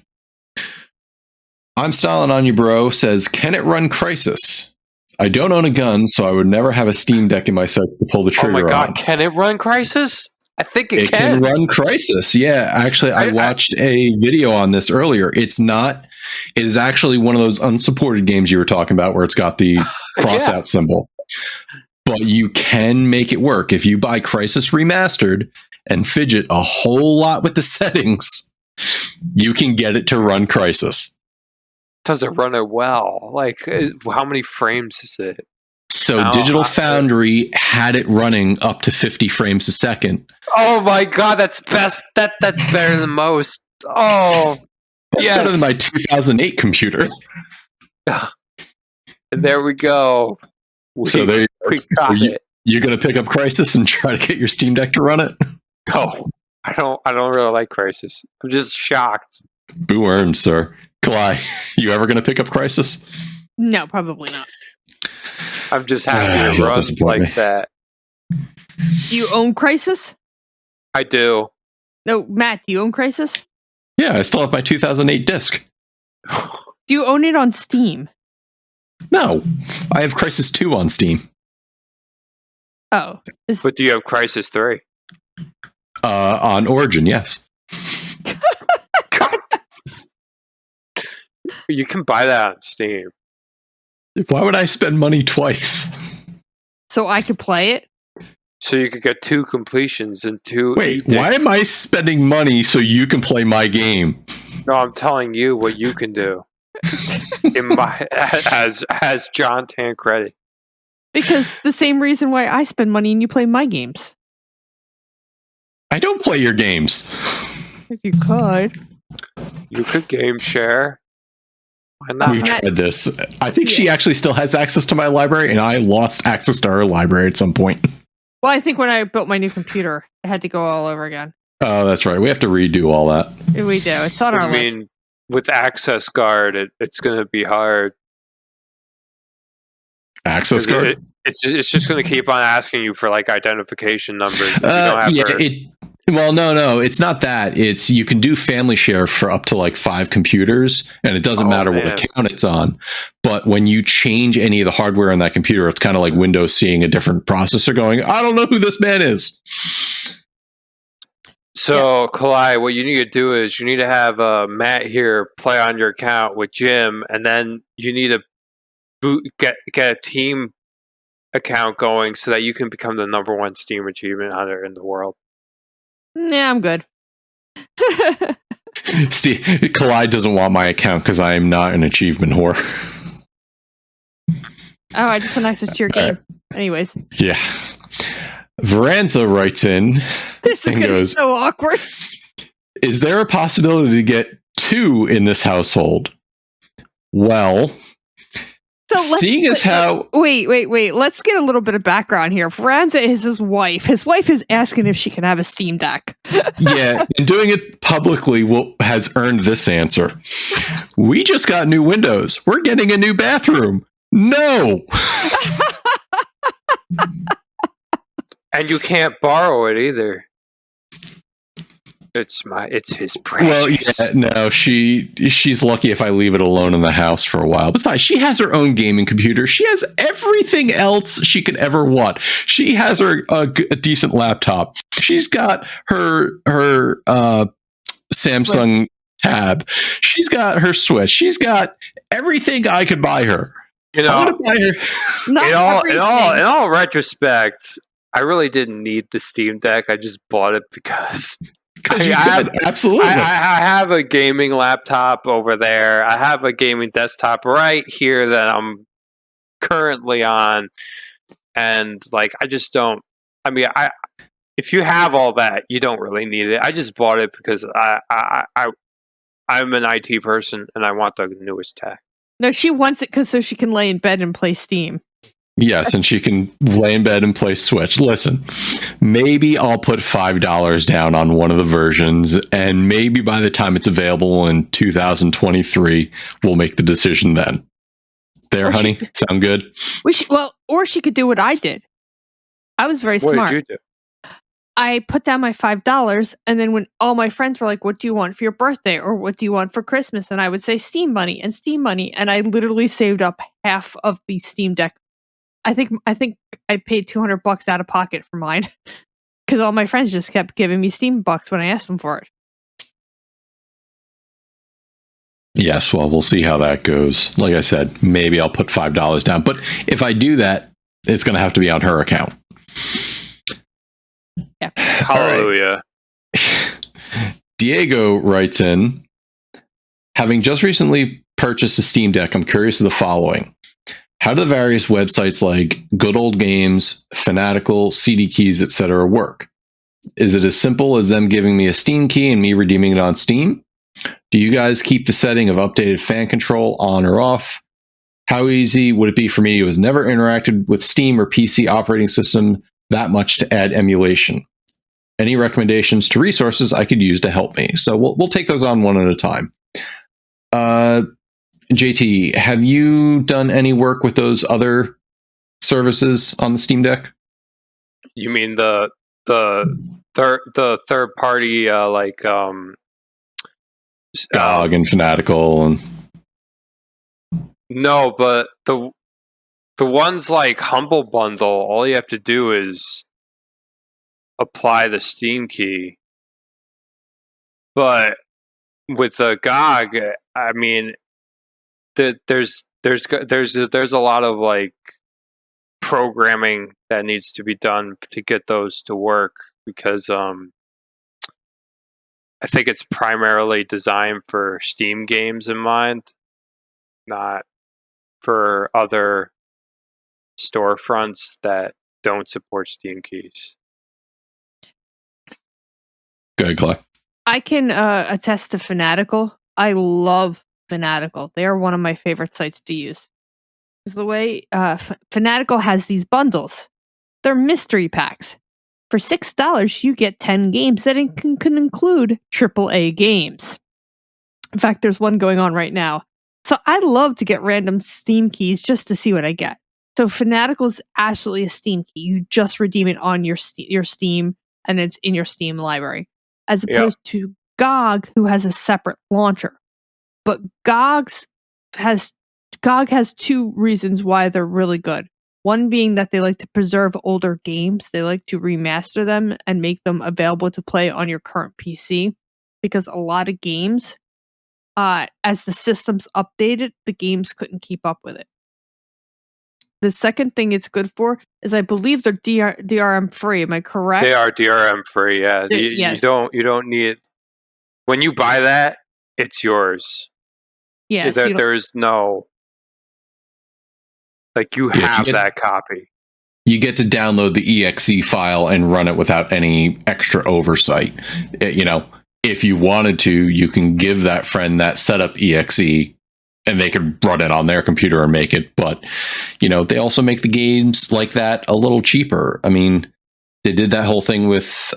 I'm styling on you, bro, says, can it run Crysis? I don't own a gun, so I would never have a Steam Deck in my sight to pull the trigger on. Oh my god, can it run Crysis? I think it can. It can run Crysis. Yeah, actually, I watched a video on this earlier. It is actually one of those unsupported games you were talking about where it's got the cross-out symbol. But you can make it work. If you buy Crysis Remastered and fidget a whole lot with the settings, you can get it to run Crysis. Does it run it well? Like, how many frames is it? So Digital Foundry had it running up to 50 frames a second. Oh my god, that's best. That's better than most. Oh, that's better than my 2008 computer. There we go. We got it. You're going to pick up Crysis and try to get your Steam Deck to run it? No, I don't really like Crysis. I'm just shocked. Boo earned, sir. Kalai, you ever going to pick up Crysis? No, probably not. I'm just happy it runs like that. You own Crysis? I do. No, Matt, do you own Crysis? Yeah, I still have my 2008 disc. Do you own it on Steam? No, I have Crysis 2 on Steam. Oh. But do you have Crysis 3? On Origin, yes. God. You can buy that on Steam. Why would I spend money twice? So I could play it? So you could get 2 completions and 2... Wait, why am I spending money so you can play my game? No, I'm telling you what you can do. as John Tancredi. Because the same reason why I spend money and you play my games. I don't play your games. If you could. You could game share. Why not? We've tried this. I think she actually still has access to my library, and I lost access to her library at some point. Well, I think when I built my new computer, I had to go all over again. Oh, that's right. We have to redo all that. We do. It's on our list. With Access Guard, it's going to be hard. Access Guard? It's just going to keep on asking you for like identification numbers. Well, no, it's not that. It's you can do family share for up to like 5 computers, and it doesn't matter what account it's on. But when you change any of the hardware on that computer, it's kind of like Windows seeing a different processor going, I don't know who this man is. So, Kalai, what you need to do is you need to have Matt here play on your account with Jim, and then you need to get a team account going so that you can become the #1 Steam achievement hunter in the world. Yeah, I'm good. Steve, Kalai doesn't want my account because I am not an achievement whore. Oh, I just want access to your game. Anyways. Yeah. Veranza writes in. This is going to be so awkward. Is there a possibility to get 2 in this household? Well, seeing as how... Wait. Let's get a little bit of background here. Franza is his wife. His wife is asking if she can have a Steam Deck. Yeah, and doing it publicly has earned this answer. We just got new windows. We're getting a new bathroom. No! And you can't borrow it either. It's his precious. Well, yeah, no, she's lucky if I leave it alone in the house for a while. Besides, she has her own gaming computer. She has everything else she could ever want. She has a decent laptop. She's got her Samsung Tab. She's got her Switch. She's got everything I could buy her. You know, I want to buy her. in all retrospects, I really didn't need the Steam Deck. I just bought it because absolutely. I have a gaming laptop over there. I have a gaming desktop right here that I'm currently on, and like I just don't. I mean, if you have all that, you don't really need it. I just bought it because I'm an IT person and I want the newest tech. No, she wants it so she can lay in bed and play Steam. Yes, and she can lay in bed and play Switch. Listen, maybe I'll put $5 down on one of the versions, and maybe by the time it's available in 2023, we'll make the decision then. There, honey? Sound good? Or she could do what I did. I was very smart. What did you do? I put down my $5, and then when all my friends were like, "What do you want for your birthday?" or "What do you want for Christmas?" and I would say Steam money, and I literally saved up half of the Steam Deck. I think I paid $200 out of pocket for mine because all my friends just kept giving me Steam bucks when I asked them for it. Yes, well, we'll see how that goes. Like I said, maybe I'll put $5 down, but if I do that, it's going to have to be on her account. Yeah. Hallelujah. Right. Diego writes in, having just recently purchased a Steam Deck, I'm curious of the following. How do the various websites like Good Old Games, Fanatical, CD Keys, etc. work? Is it as simple as them giving me a Steam key and me redeeming it on Steam? Do you guys keep the setting of updated fan control on or off? How easy would it be for me who has never interacted with Steam or PC operating system that much to add emulation? Any recommendations to resources I could use to help me? So we'll take those on one at a time. JT, have you done any work with those other services on the Steam Deck? You mean the third party GOG and Fanatical and no, but the ones like Humble Bundle, all you have to do is apply the Steam key. But with the GOG, I mean, there's a lot of like programming that needs to be done to get those to work because I think it's primarily designed for Steam games in mind, not for other storefronts that don't support Steam keys. Go ahead, Kalai. I can attest to Fanatical. I love Fanatical. They are one of my favorite sites to use. Because the way Fanatical has these bundles, they're mystery packs. For $6, you get 10 games that can include AAA games. In fact, there's one going on right now. So I love to get random Steam keys just to see what I get. So Fanatical is absolutely a Steam key. You just redeem it on your Steam, and it's in your Steam library. As opposed to GOG, who has a separate launcher. But GOG has 2 reasons why they're really good. One being that they like to preserve older games. They like to remaster them and make them available to play on your current PC. Because a lot of games, as the system's updated, the games couldn't keep up with it. The second thing it's good for is I believe they're DRM free. Am I correct? They are DRM free. Yeah, you don't need. When you buy that, it's yours. Yeah, there's no. Like you have that copy. You get to download the exe file and run it without any extra oversight. if you wanted to, you can give that friend that setup exe and they could run it on their computer and make it. But, they also make the games like that a little cheaper. I mean, they did that whole thing with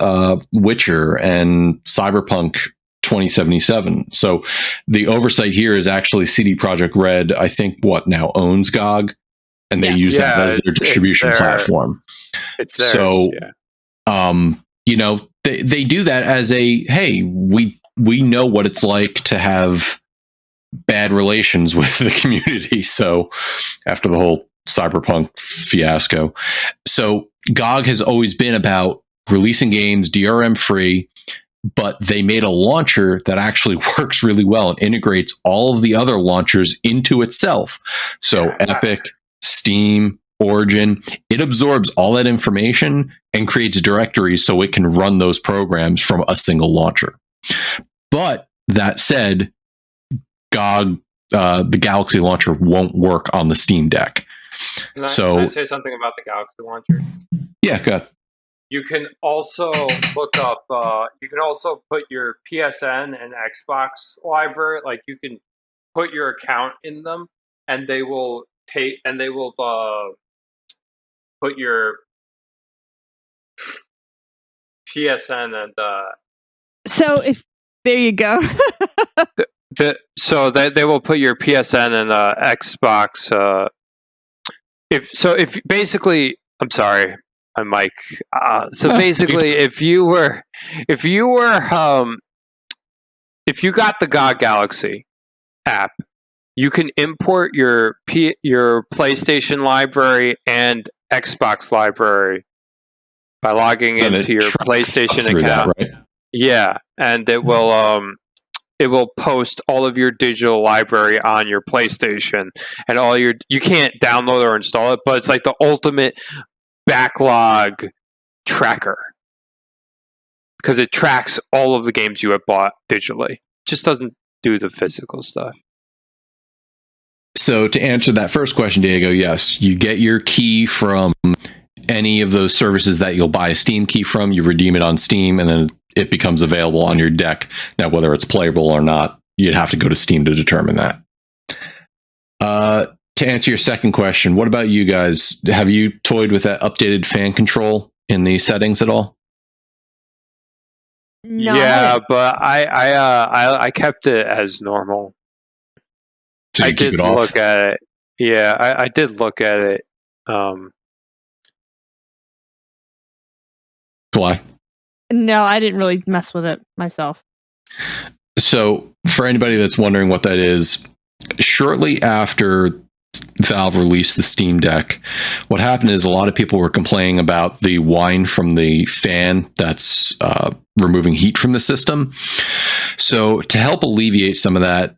Witcher and Cyberpunk 2077. So the oversight here is actually CD Projekt Red, I think, owns GOG, and they use that as their distribution platform. It's theirs, so, they do that as hey, we know what it's like to have bad relations with the community. So after the whole Cyberpunk fiasco, so GOG has always been about releasing games DRM free, but they made a launcher that actually works really well and integrates all of the other launchers into itself. So Epic, Steam, Origin, it absorbs all that information and creates directories so it can run those programs from a single launcher. But that said, GOG, the Galaxy launcher won't work on the Steam Deck. Can I say something about the Galaxy launcher? Yeah, go ahead. You can also look up. You can also put your PSN and Xbox library. Like you can put your account in them, and they will take. And they will put your PSN and. So if there you go. So they will put your PSN and Xbox. If basically, I'm sorry, I'm Mike. So basically, if you got the GOG Galaxy app, you can import your PlayStation library and Xbox library by logging into your PlayStation account. That, right? Yeah, and it will post all of your digital library on your PlayStation, and you can't download or install it, but it's like the ultimate backlog tracker because it tracks all of the games you have bought digitally. It just doesn't do the physical stuff. So to answer that first question, Diego, yes, you get your key from any of those services that you'll buy a Steam key from. You redeem it on Steam, and then it becomes available on your deck. Now, whether it's playable or not, you'd have to go to Steam to determine that. To answer your second question, what about you guys? Have you toyed with that updated fan control in the settings at all? No. Yeah, but I kept it as normal. So I did look at it. Yeah, I did look at it. Kalai? No, I didn't really mess with it myself. So, for anybody that's wondering what that is, shortly after Valve released the Steam Deck, what happened is a lot of people were complaining about the whine from the fan that's removing heat from the system. So, to help alleviate some of that,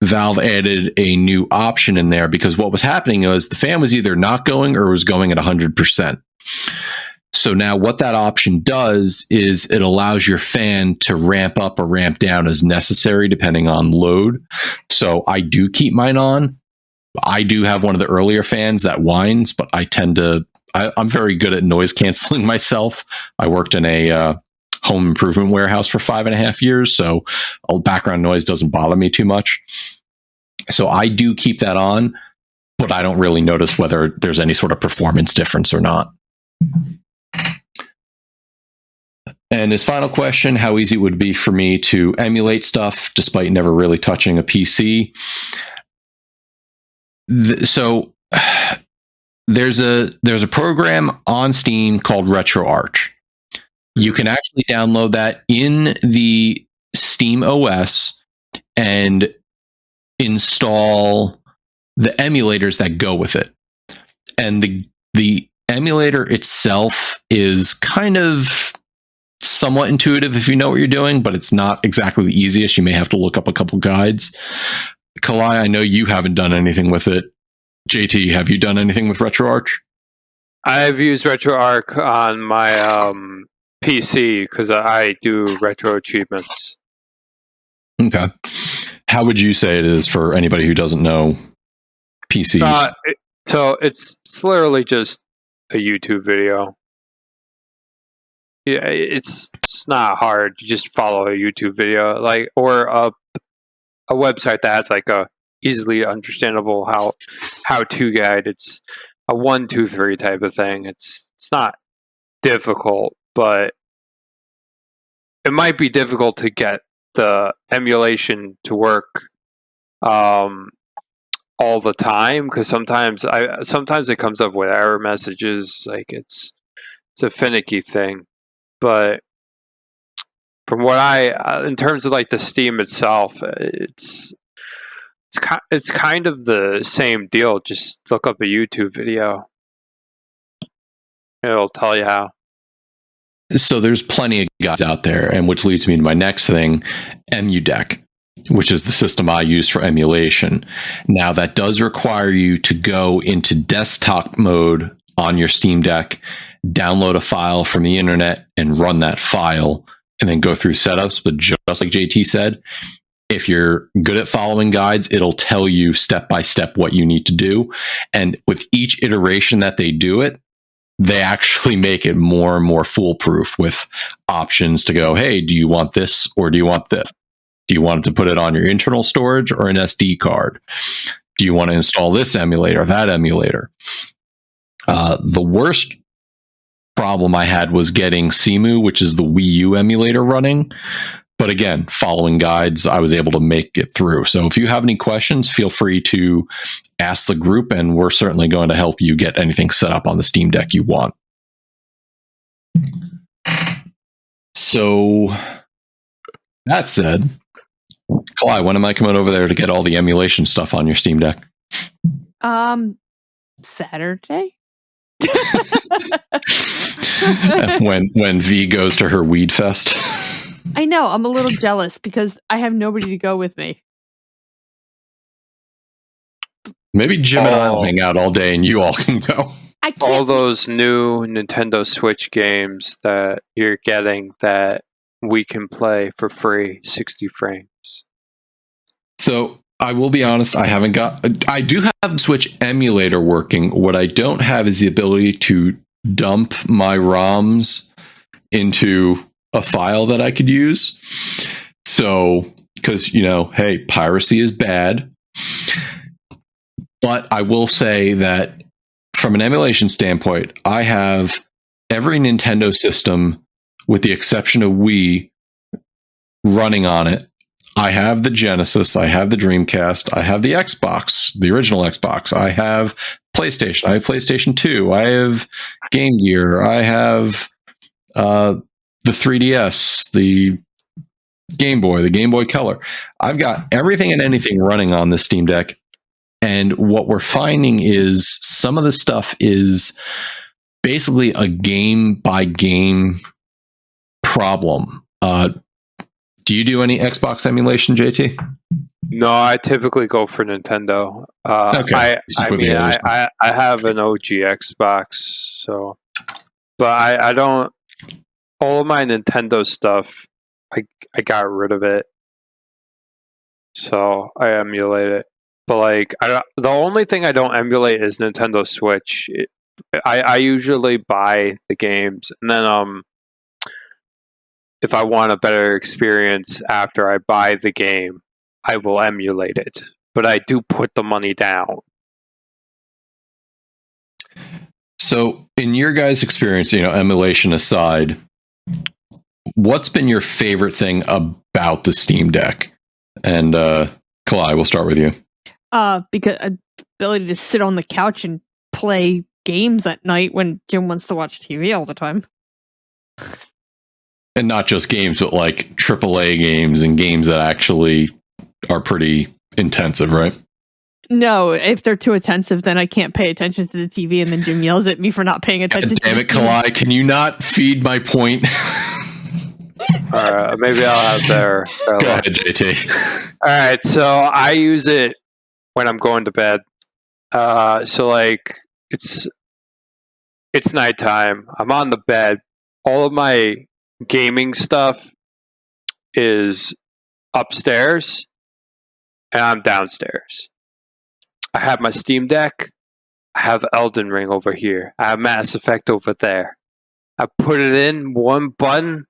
Valve added a new option in there, because what was happening was the fan was either not going or was going at 100%. So now what that option does is it allows your fan to ramp up or ramp down as necessary depending on load. So I do keep mine on. I do have one of the earlier fans that whines, but I'm very good at noise canceling myself. I worked in a home improvement warehouse for 5.5 years, so background noise doesn't bother me too much. So I do keep that on, but I don't really notice whether there's any sort of performance difference or not. And his final question, how easy it would be for me to emulate stuff despite never really touching a PC. So there's a program on Steam called RetroArch. You can actually download that in the Steam OS and install the emulators that go with it. And the emulator itself is kind of somewhat intuitive if you know what you're doing, but it's not exactly the easiest. You may have to look up a couple guides. Kalai, I know you haven't done anything with it. JT, have you done anything with RetroArch? I've used RetroArch on my PC because I do retro achievements. Okay. How would you say it is for anybody who doesn't know PCs? So it's literally just a YouTube video. Yeah, it's not hard. You just follow a YouTube video, like, or a website that has like a easily understandable how to guide. It's a 1, 2, 3 type of thing. It's not difficult, but it might be difficult to get the emulation to work all the time, because sometimes it comes up with error messages. Like it's a finicky thing. But from what in terms of like the Steam itself, it's kind of the same deal. Just look up a YouTube video. It'll tell you how. So there's plenty of guides out there, and which leads me to my next thing, EmuDeck, which is the system I use for emulation. Now, that does require you to go into desktop mode on your Steam Deck, download a file from the internet, and run that file, and then go through setups. But just like JT said, if you're good at following guides, it'll tell you step by step what you need to do. And with each iteration that they do it, they actually make it more and more foolproof with options to go, hey, do you want this or do you want this? Do you want to put it on your internal storage or an SD card? Do you want to install this emulator, that emulator? The worst problem I had was getting Cemu, which is the Wii U emulator, running. But again, following guides, I was able to make it through. So if you have any questions, feel free to ask the group, and we're certainly going to help you get anything set up on the Steam Deck you want. So that said, Kalai, when am I coming over there to get all the emulation stuff on your Steam Deck? Saturday. when V goes to her weed fest. I know, I'm a little jealous because I have nobody to go with me. Maybe Jim and I will hang out all day and you all can go. All those new Nintendo Switch games that you're getting that we can play for free, 60 frames. So I will be honest, I do have the Switch emulator working. What I don't have is the ability to dump my ROMs into a file that I could use. So, because, hey, piracy is bad. But I will say that from an emulation standpoint, I have every Nintendo system, with the exception of Wii, running on it. I have the Genesis, I have the Dreamcast, I have the Xbox, the original Xbox, I have PlayStation, I have PlayStation 2, I have Game Gear, I have the 3DS, the Game Boy Color. I've got everything and anything running on the Steam Deck. And what we're finding is some of the stuff is basically a game by game problem. Do you do any Xbox emulation, JT? No, I typically go for Nintendo. Okay. I have an OG Xbox, so, but I don't. All of my Nintendo stuff, I got rid of it, so I emulate it. But the only thing I don't emulate is Nintendo Switch. I usually buy the games, and then if I want a better experience after I buy the game, I will emulate it. But I do put the money down. So, in your guys' experience, emulation aside, what's been your favorite thing about the Steam Deck? And Kalai, we'll start with you. Because ability to sit on the couch and play games at night when Jim wants to watch TV all the time. And not just games, but like AAA games and games that actually are pretty intensive, right? No, if they're too intensive, then I can't pay attention to the TV, and then Jim yells at me for not paying attention. Damn it, Kalai, can you not feed my point? Alright, maybe I'll have their Go ahead, JT. Alright, so I use it when I'm going to bed. So it's nighttime. I'm on the bed. All of my gaming stuff is upstairs, and I'm downstairs. I have my Steam Deck. I have Elden Ring over here. I have Mass Effect over there. I put it in one button,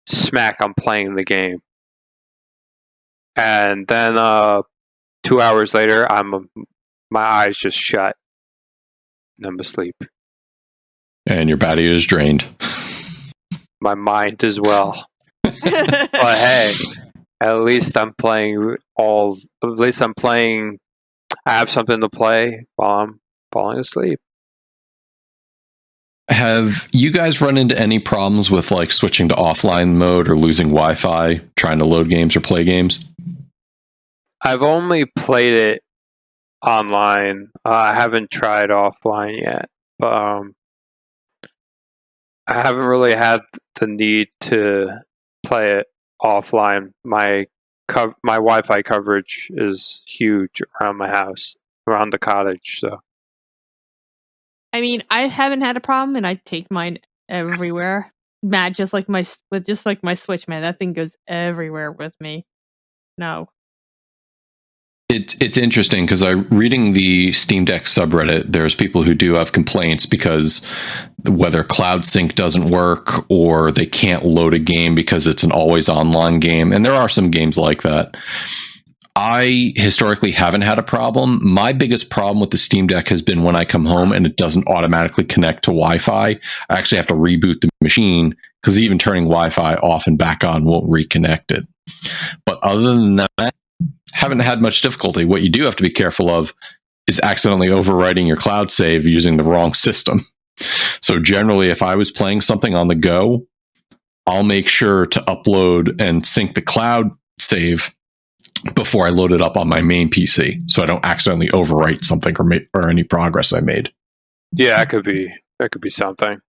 smack, I'm playing the game. And then 2 hours later, my eyes just shut and I'm asleep. And your battery is drained. My mind as well. But hey, at least I'm playing I have something to play while I'm falling asleep. Have you guys run into any problems with like switching to offline mode or losing Wi-Fi, trying to load games or play games? I've only played it online. I haven't tried offline yet, but I haven't really had the need to play it offline. My Wi-Fi coverage is huge around my house, around the cottage. So I mean, I haven't had a problem, and I take mine everywhere. Matt, just like my Switch, man, that thing goes everywhere with me. No. It's interesting because I'm reading the Steam Deck subreddit. There's people who do have complaints because whether Cloud Sync doesn't work or they can't load a game because it's an always online game. And there are some games like that. I historically haven't had a problem. My biggest problem with the Steam Deck has been when I come home and it doesn't automatically connect to Wi-Fi. I actually have to reboot the machine because even turning Wi-Fi off and back on won't reconnect it. But other than that, haven't had much difficulty. What you do have to be careful of is accidentally overwriting your cloud save using the wrong system. So generally, if I was playing something on the go, I'll make sure to upload and sync the cloud save before I load it up on my main PC, so I don't accidentally overwrite something or any progress I made. Yeah, that could be something.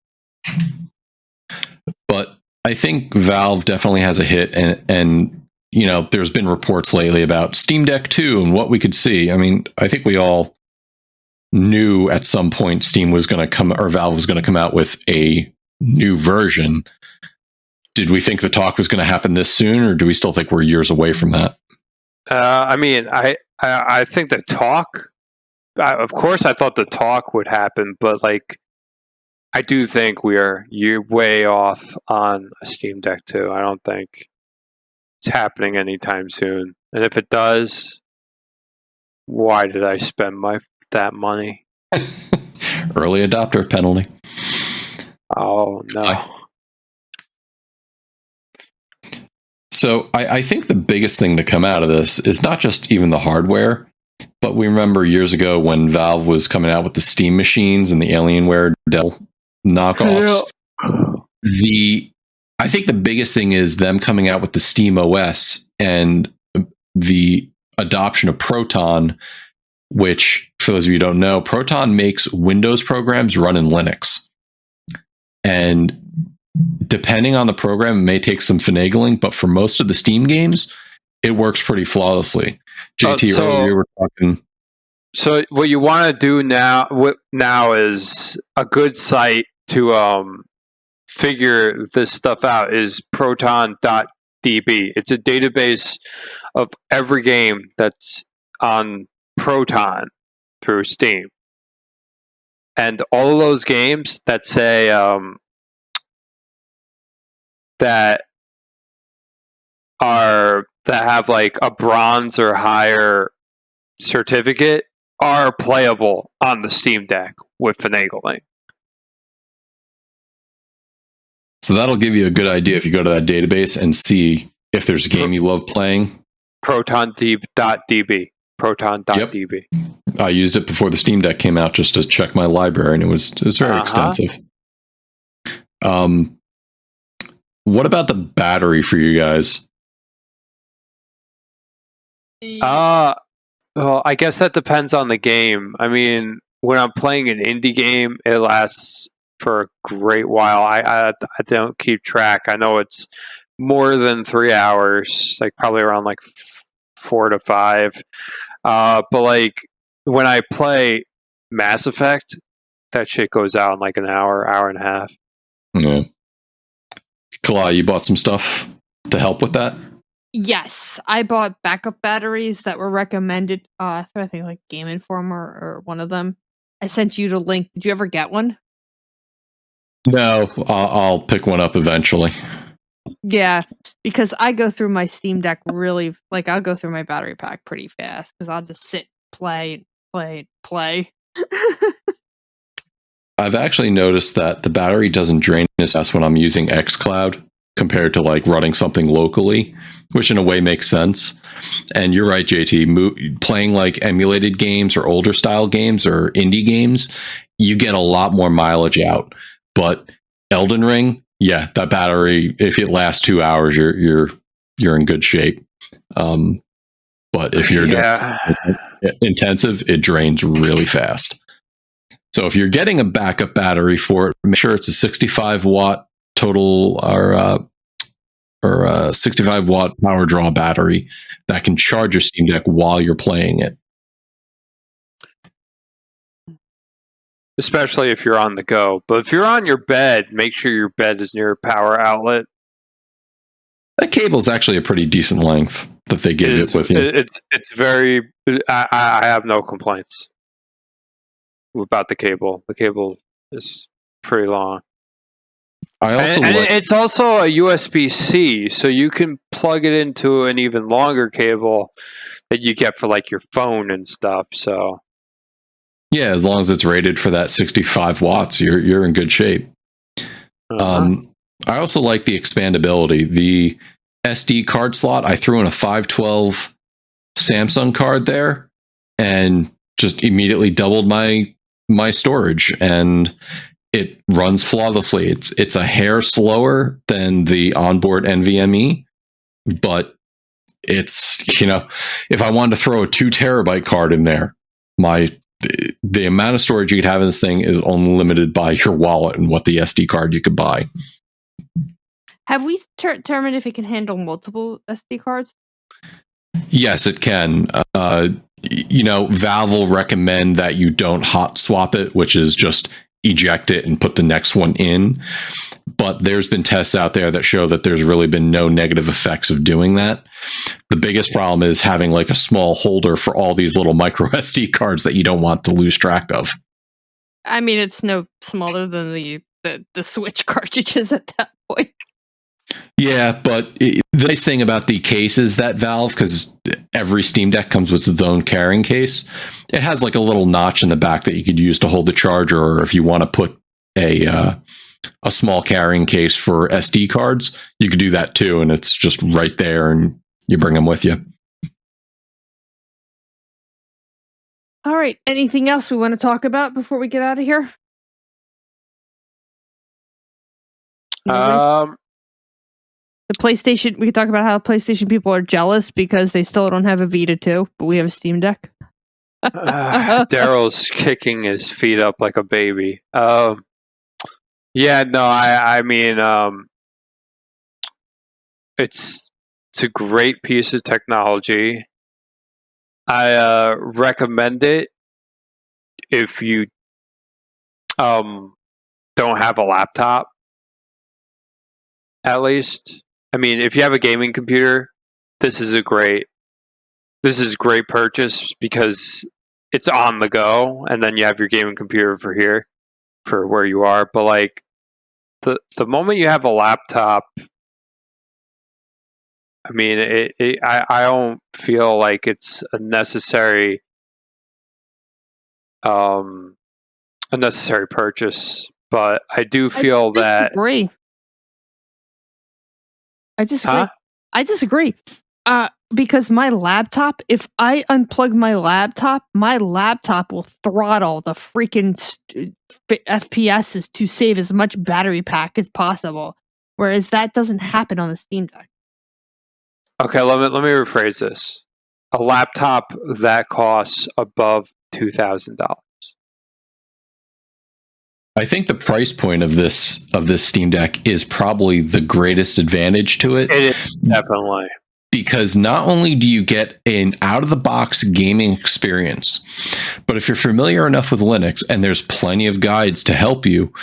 But I think Valve definitely has a hit, and you know, there's been reports lately about Steam Deck 2 and what we could see. I mean, I think we all knew at some point Steam was going to come, or Valve was going to come out with a new version. Did we think the talk was going to happen this soon, or do we still think we're years away from that? I mean, I think the talk. Of course, I thought the talk would happen, but like, I do think you're way off on a Steam Deck 2. I don't think it's happening anytime soon. And if it does, why did I spend that money? Early adopter penalty. Oh no. So I think the biggest thing to come out of this is not just even the hardware, but we remember years ago when Valve was coming out with the Steam machines and the Alienware Dell knockoffs. Yeah. I think the biggest thing is them coming out with the Steam OS and the adoption of Proton, which, for those of you who don't know, Proton makes Windows programs run in Linux. And depending on the program, it may take some finagling, but for most of the Steam games, it works pretty flawlessly. JT, earlier we were talking. So what you want to do now is a good site to figure this stuff out is proton.db. It's a database of every game that's on Proton through Steam. And all of those games that say that have like a bronze or higher certificate are playable on the Steam Deck with finagling. So that'll give you a good idea if you go to that database and see if there's a game you love playing. Proton.db. Proton.db. Yep. I used it before the Steam Deck came out just to check my library, and it was very extensive. What about the battery for you guys? Well, I guess that depends on the game. I mean, when I'm playing an indie game, it lasts for a great while. I don't keep track. I know it's more than 3 hours, like probably around like 4 to 5. But like when I play Mass Effect, that shit goes out in like an hour and a half. Yeah. Kalai, you bought some stuff to help with that? Yes, I bought backup batteries that were recommended. I think like Game Informer or one of them. I sent you the link. Did you ever get one? No, I'll pick one up eventually. Yeah, because I go through my Steam Deck really, like, I'll go through my battery pack pretty fast because I'll just sit, play. I've actually noticed that the battery doesn't drain as fast when I'm using xCloud compared to like running something locally, which in a way makes sense. And you're right, JT, playing like emulated games or older style games or indie games, you get a lot more mileage out. But Elden Ring, yeah, that battery, if it lasts 2 hours, you're in good shape. But if you're intensive, it drains really fast. So if you're getting a backup battery for it, make sure it's a 65 watt total or 65 watt power draw battery that can charge your Steam Deck while you're playing it. Especially if you're on the go. But if you're on your bed, make sure your bed is near a power outlet. That cable is actually a pretty decent length that they give it with you. It's very. I have no complaints about the cable. The cable is pretty long. It's also a USB-C, so you can plug it into an even longer cable that you get for like your phone and stuff. So yeah, as long as it's rated for that 65 watts, you're in good shape. I also like the expandability. The SD card slot, I threw in a 512 Samsung card there and just immediately doubled my storage, and it runs flawlessly. It's a hair slower than the onboard NVMe, but it's, if I wanted to throw a 2 terabyte card in there, the amount of storage you could have in this thing is only limited by your wallet and what the SD card you could buy. Have we determined if it can handle multiple SD cards? Yes, it can. Valve will recommend that you don't hot swap it, which is just eject it and put the next one in. But there's been tests out there that show that there's really been no negative effects of doing that. The biggest problem is having like a small holder for all these little micro SD cards that you don't want to lose track of. I mean, it's no smaller than the Switch cartridges at that point. Yeah, but the nice thing about the case is that Valve, because every Steam Deck comes with its own carrying case, it has like a little notch in the back that you could use to hold the charger, or if you want to put a small carrying case for SD cards, you could do that too, and it's just right there, and you bring them with you. All right, anything else we want to talk about before we get out of here? The PlayStation, we can talk about how PlayStation people are jealous because they still don't have a Vita 2, but we have a Steam Deck. Darrell's kicking his feet up like a baby. I mean, it's a great piece of technology. I recommend it if you don't have a laptop, at least. I mean, if you have a gaming computer, this is great purchase because it's on the go, and then you have your gaming computer for where you are. But like the moment you have a laptop, I mean, I don't feel like it's a necessary purchase, but I do feel that. I disagree. I disagree. Because my laptop, if I unplug my laptop will throttle the freaking FPSs to save as much battery pack as possible. Whereas that doesn't happen on the Steam Deck. Okay, let me rephrase this. A laptop that costs above $2,000. I think the price point of this Steam Deck is probably the greatest advantage to it. It is, definitely. Because not only do you get an out-of-the-box gaming experience, but if you're familiar enough with Linux, and there's plenty of guides to help you,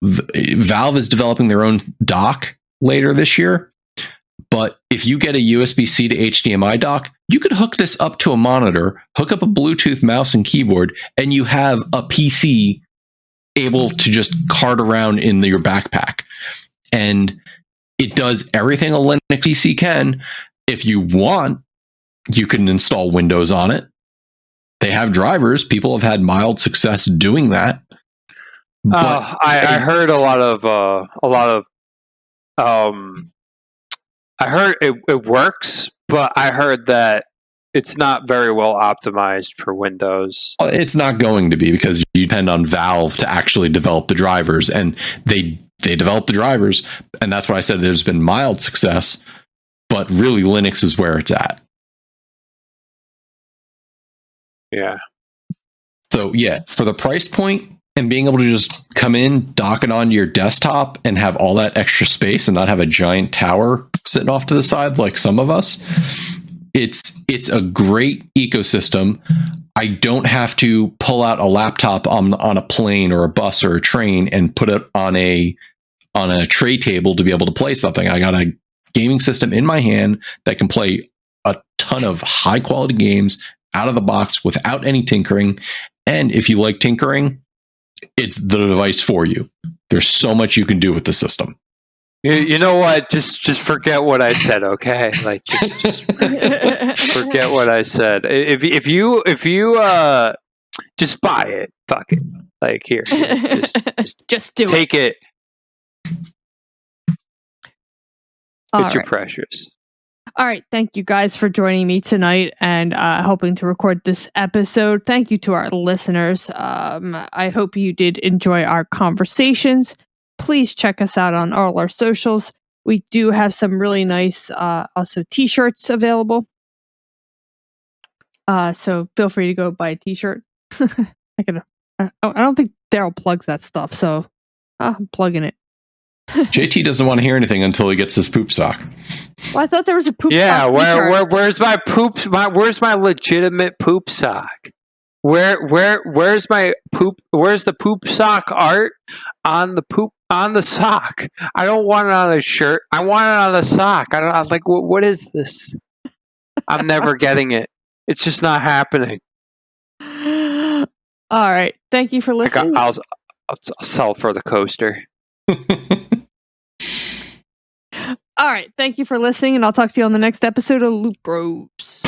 Valve is developing their own dock later this year. But if you get a USB-C to HDMI dock, you could hook this up to a monitor, hook up a Bluetooth mouse and keyboard, and you have a PC able to just cart around in your backpack. And it does everything a Linux PC can. If you want, you can install Windows on it. They have drivers. People have had mild success doing that. I heard a lot of I heard it works, but I heard that it's not very well optimized for Windows. It's not going to be, because you depend on Valve to actually develop the drivers, and they develop the drivers, and that's why I said there's been mild success, but really Linux is where it's at. Yeah. So yeah, for the price point and being able to just come in, dock it onto your desktop, and have all that extra space and not have a giant tower sitting off to the side like some of us, it's a great ecosystem. I don't have to pull out a laptop on a plane or a bus or a train and put it on a tray table to be able to play something. I got a gaming system in my hand that can play a ton of high quality games out of the box without any tinkering. And if you like tinkering, it's the device for you. There's so much you can do with the system. You know what? Just forget what I said, okay? Like, just forget what I said. If you just buy it, fuck it. Like, here, just do take it. It's your right. precious. All right. Thank you guys for joining me tonight and helping to record this episode. Thank you to our listeners. I hope you did enjoy our conversations. Please check us out on all our socials. We do have some really nice also t-shirts available. So feel free to go buy a t-shirt. I don't think Darrell plugs that stuff, so I'm plugging it. JT doesn't want to hear anything until he gets his poop sock. Well, I thought there was a poop sock. Yeah, where's my poop? Where's my legitimate poop sock? Where's my poop? Where's the poop sock art on the sock? I don't want it on a shirt. I want it on a sock. I'm like, what is this? I'm never getting it. It's just not happening. All right. Thank you for listening. I'll sell for the coaster. All right. Thank you for listening, and I'll talk to you on the next episode of Loop Ropes.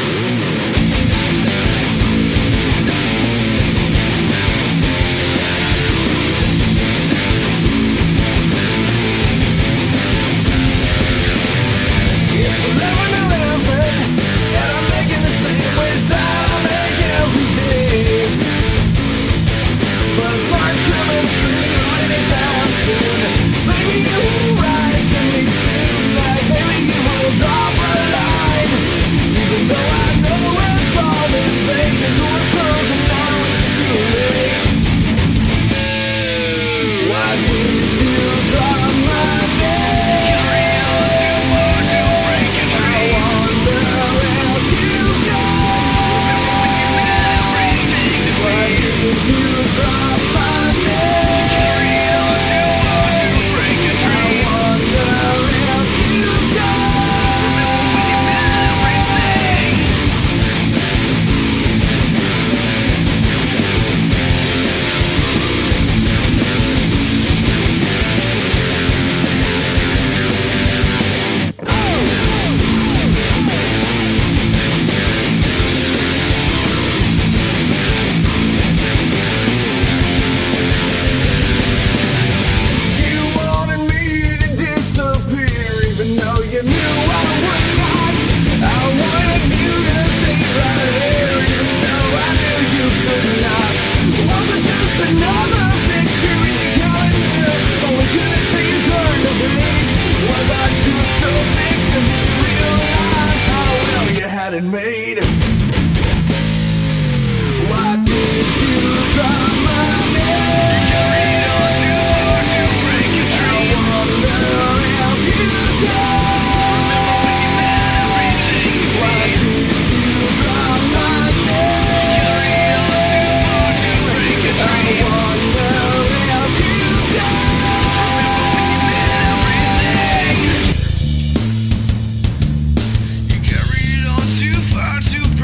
Too far to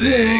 Yeah.